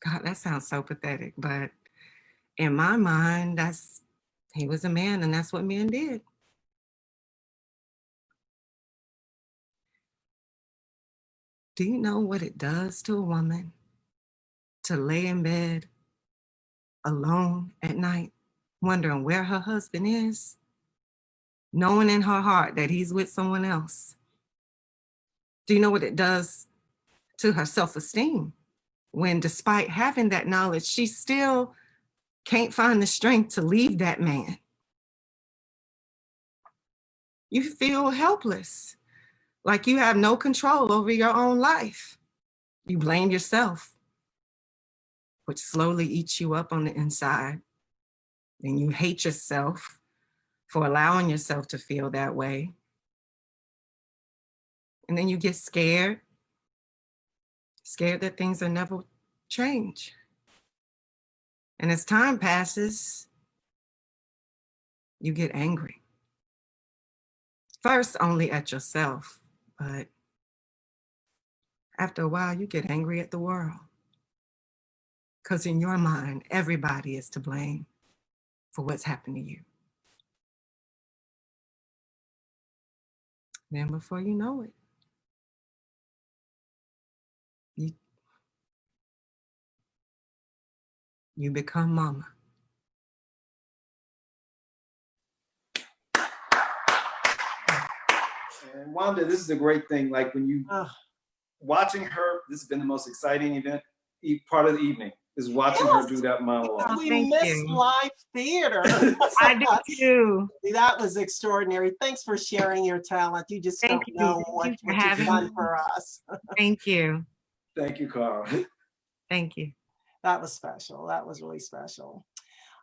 God, that sounds so pathetic, but in my mind, he was a man, and that's what men did. Do you know what it does to a woman to lay in bed alone at night, wondering where her husband is, knowing in her heart that he's with someone else? Do you know what it does to her self-esteem when, despite having that knowledge, she still can't find the strength to leave that man? You feel helpless, like you have no control over your own life. You blame yourself, which slowly eats you up on the inside. Then you hate yourself for allowing yourself to feel that way. And then you get scared that things will never change. And as time passes, you get angry. First, only at yourself, but after a while, you get angry at the world. Because in your mind, everybody is to blame for what's happened to you. Then before you know it, you become mama. And Wanda, this is the great thing. Like when you watching her, this has been the most exciting event, part of the evening, is watching her do that monologue. We miss live theater. I do too. That was extraordinary. Thanks for sharing your talent. You just don't know what you've done for us. Thank you. Thank you, Carl. Thank you. That was special. That was really special.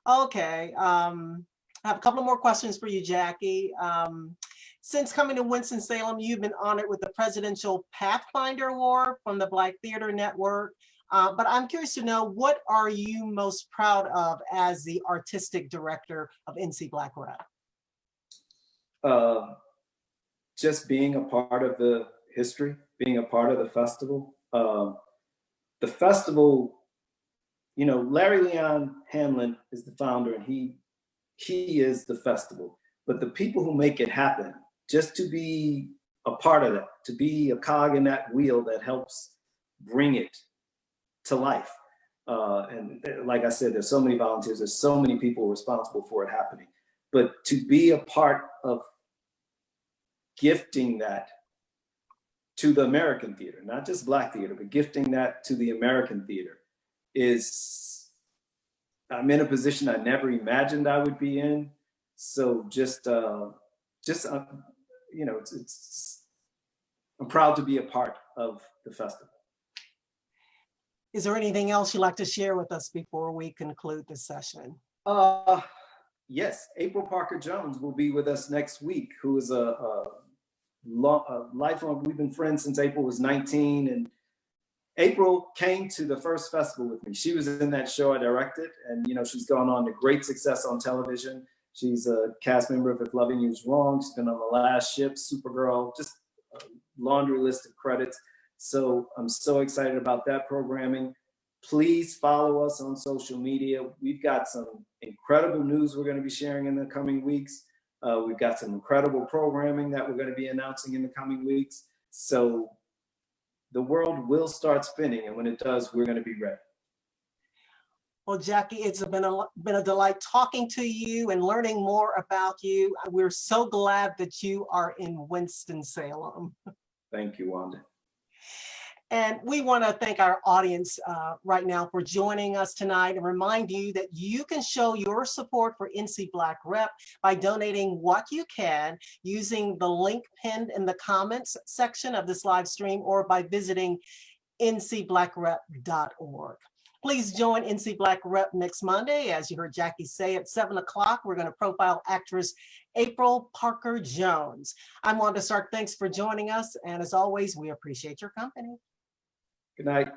Okay. I have a couple more questions for you, Jackie. Since coming to Winston-Salem, you've been honored with the Presidential Pathfinder Award from the Black Theater Network. But I'm curious to know, what are you most proud of as the artistic director of NC Black Rep? Just being a part of the history, being a part of the festival. The festival, you know, Larry Leon Hamlin is the founder, and he is the festival. But the people who make it happen, just to be a part of that, to be a cog in that wheel that helps bring it to life. And like I said, there's so many volunteers, there's so many people responsible for it happening. But to be a part of gifting that to the American theater, not just Black theater, but gifting that to the American theater is, I'm in a position I never imagined I would be in. So just you know, I'm proud to be a part of the festival. Is there anything else you'd like to share with us before we conclude this session? Yes, April Parker Jones will be with us next week, who is a lifelong, we've been friends since April was 19, and April came to the first festival with me. She was in that show I directed, and you know, she's gone on to great success on television. She's a cast member of If Loving You Is Wrong. She's been on The Last Ship, Supergirl, just a laundry list of credits. So I'm so excited about that programming. Please follow us on social media. We've got some incredible news we're going to be sharing in the coming weeks. We've got some incredible programming that we're going to be announcing in the coming weeks. So the world will start spinning, and when it does, we're going to be ready. Well, Jackie, it's been a delight talking to you and learning more about you. We're so glad that you are in Winston-Salem. Thank you, Wanda. And we want to thank our audience right now for joining us tonight, and remind you that you can show your support for NC Black Rep by donating what you can using the link pinned in the comments section of this live stream, or by visiting ncblackrep.org. Please join NC Black Rep next Monday. As you heard Jackie say, at 7 o'clock, we're going to profile actress April Parker Jones. I'm Wanda Stark. Thanks for joining us. And as always, we appreciate your company. Good night.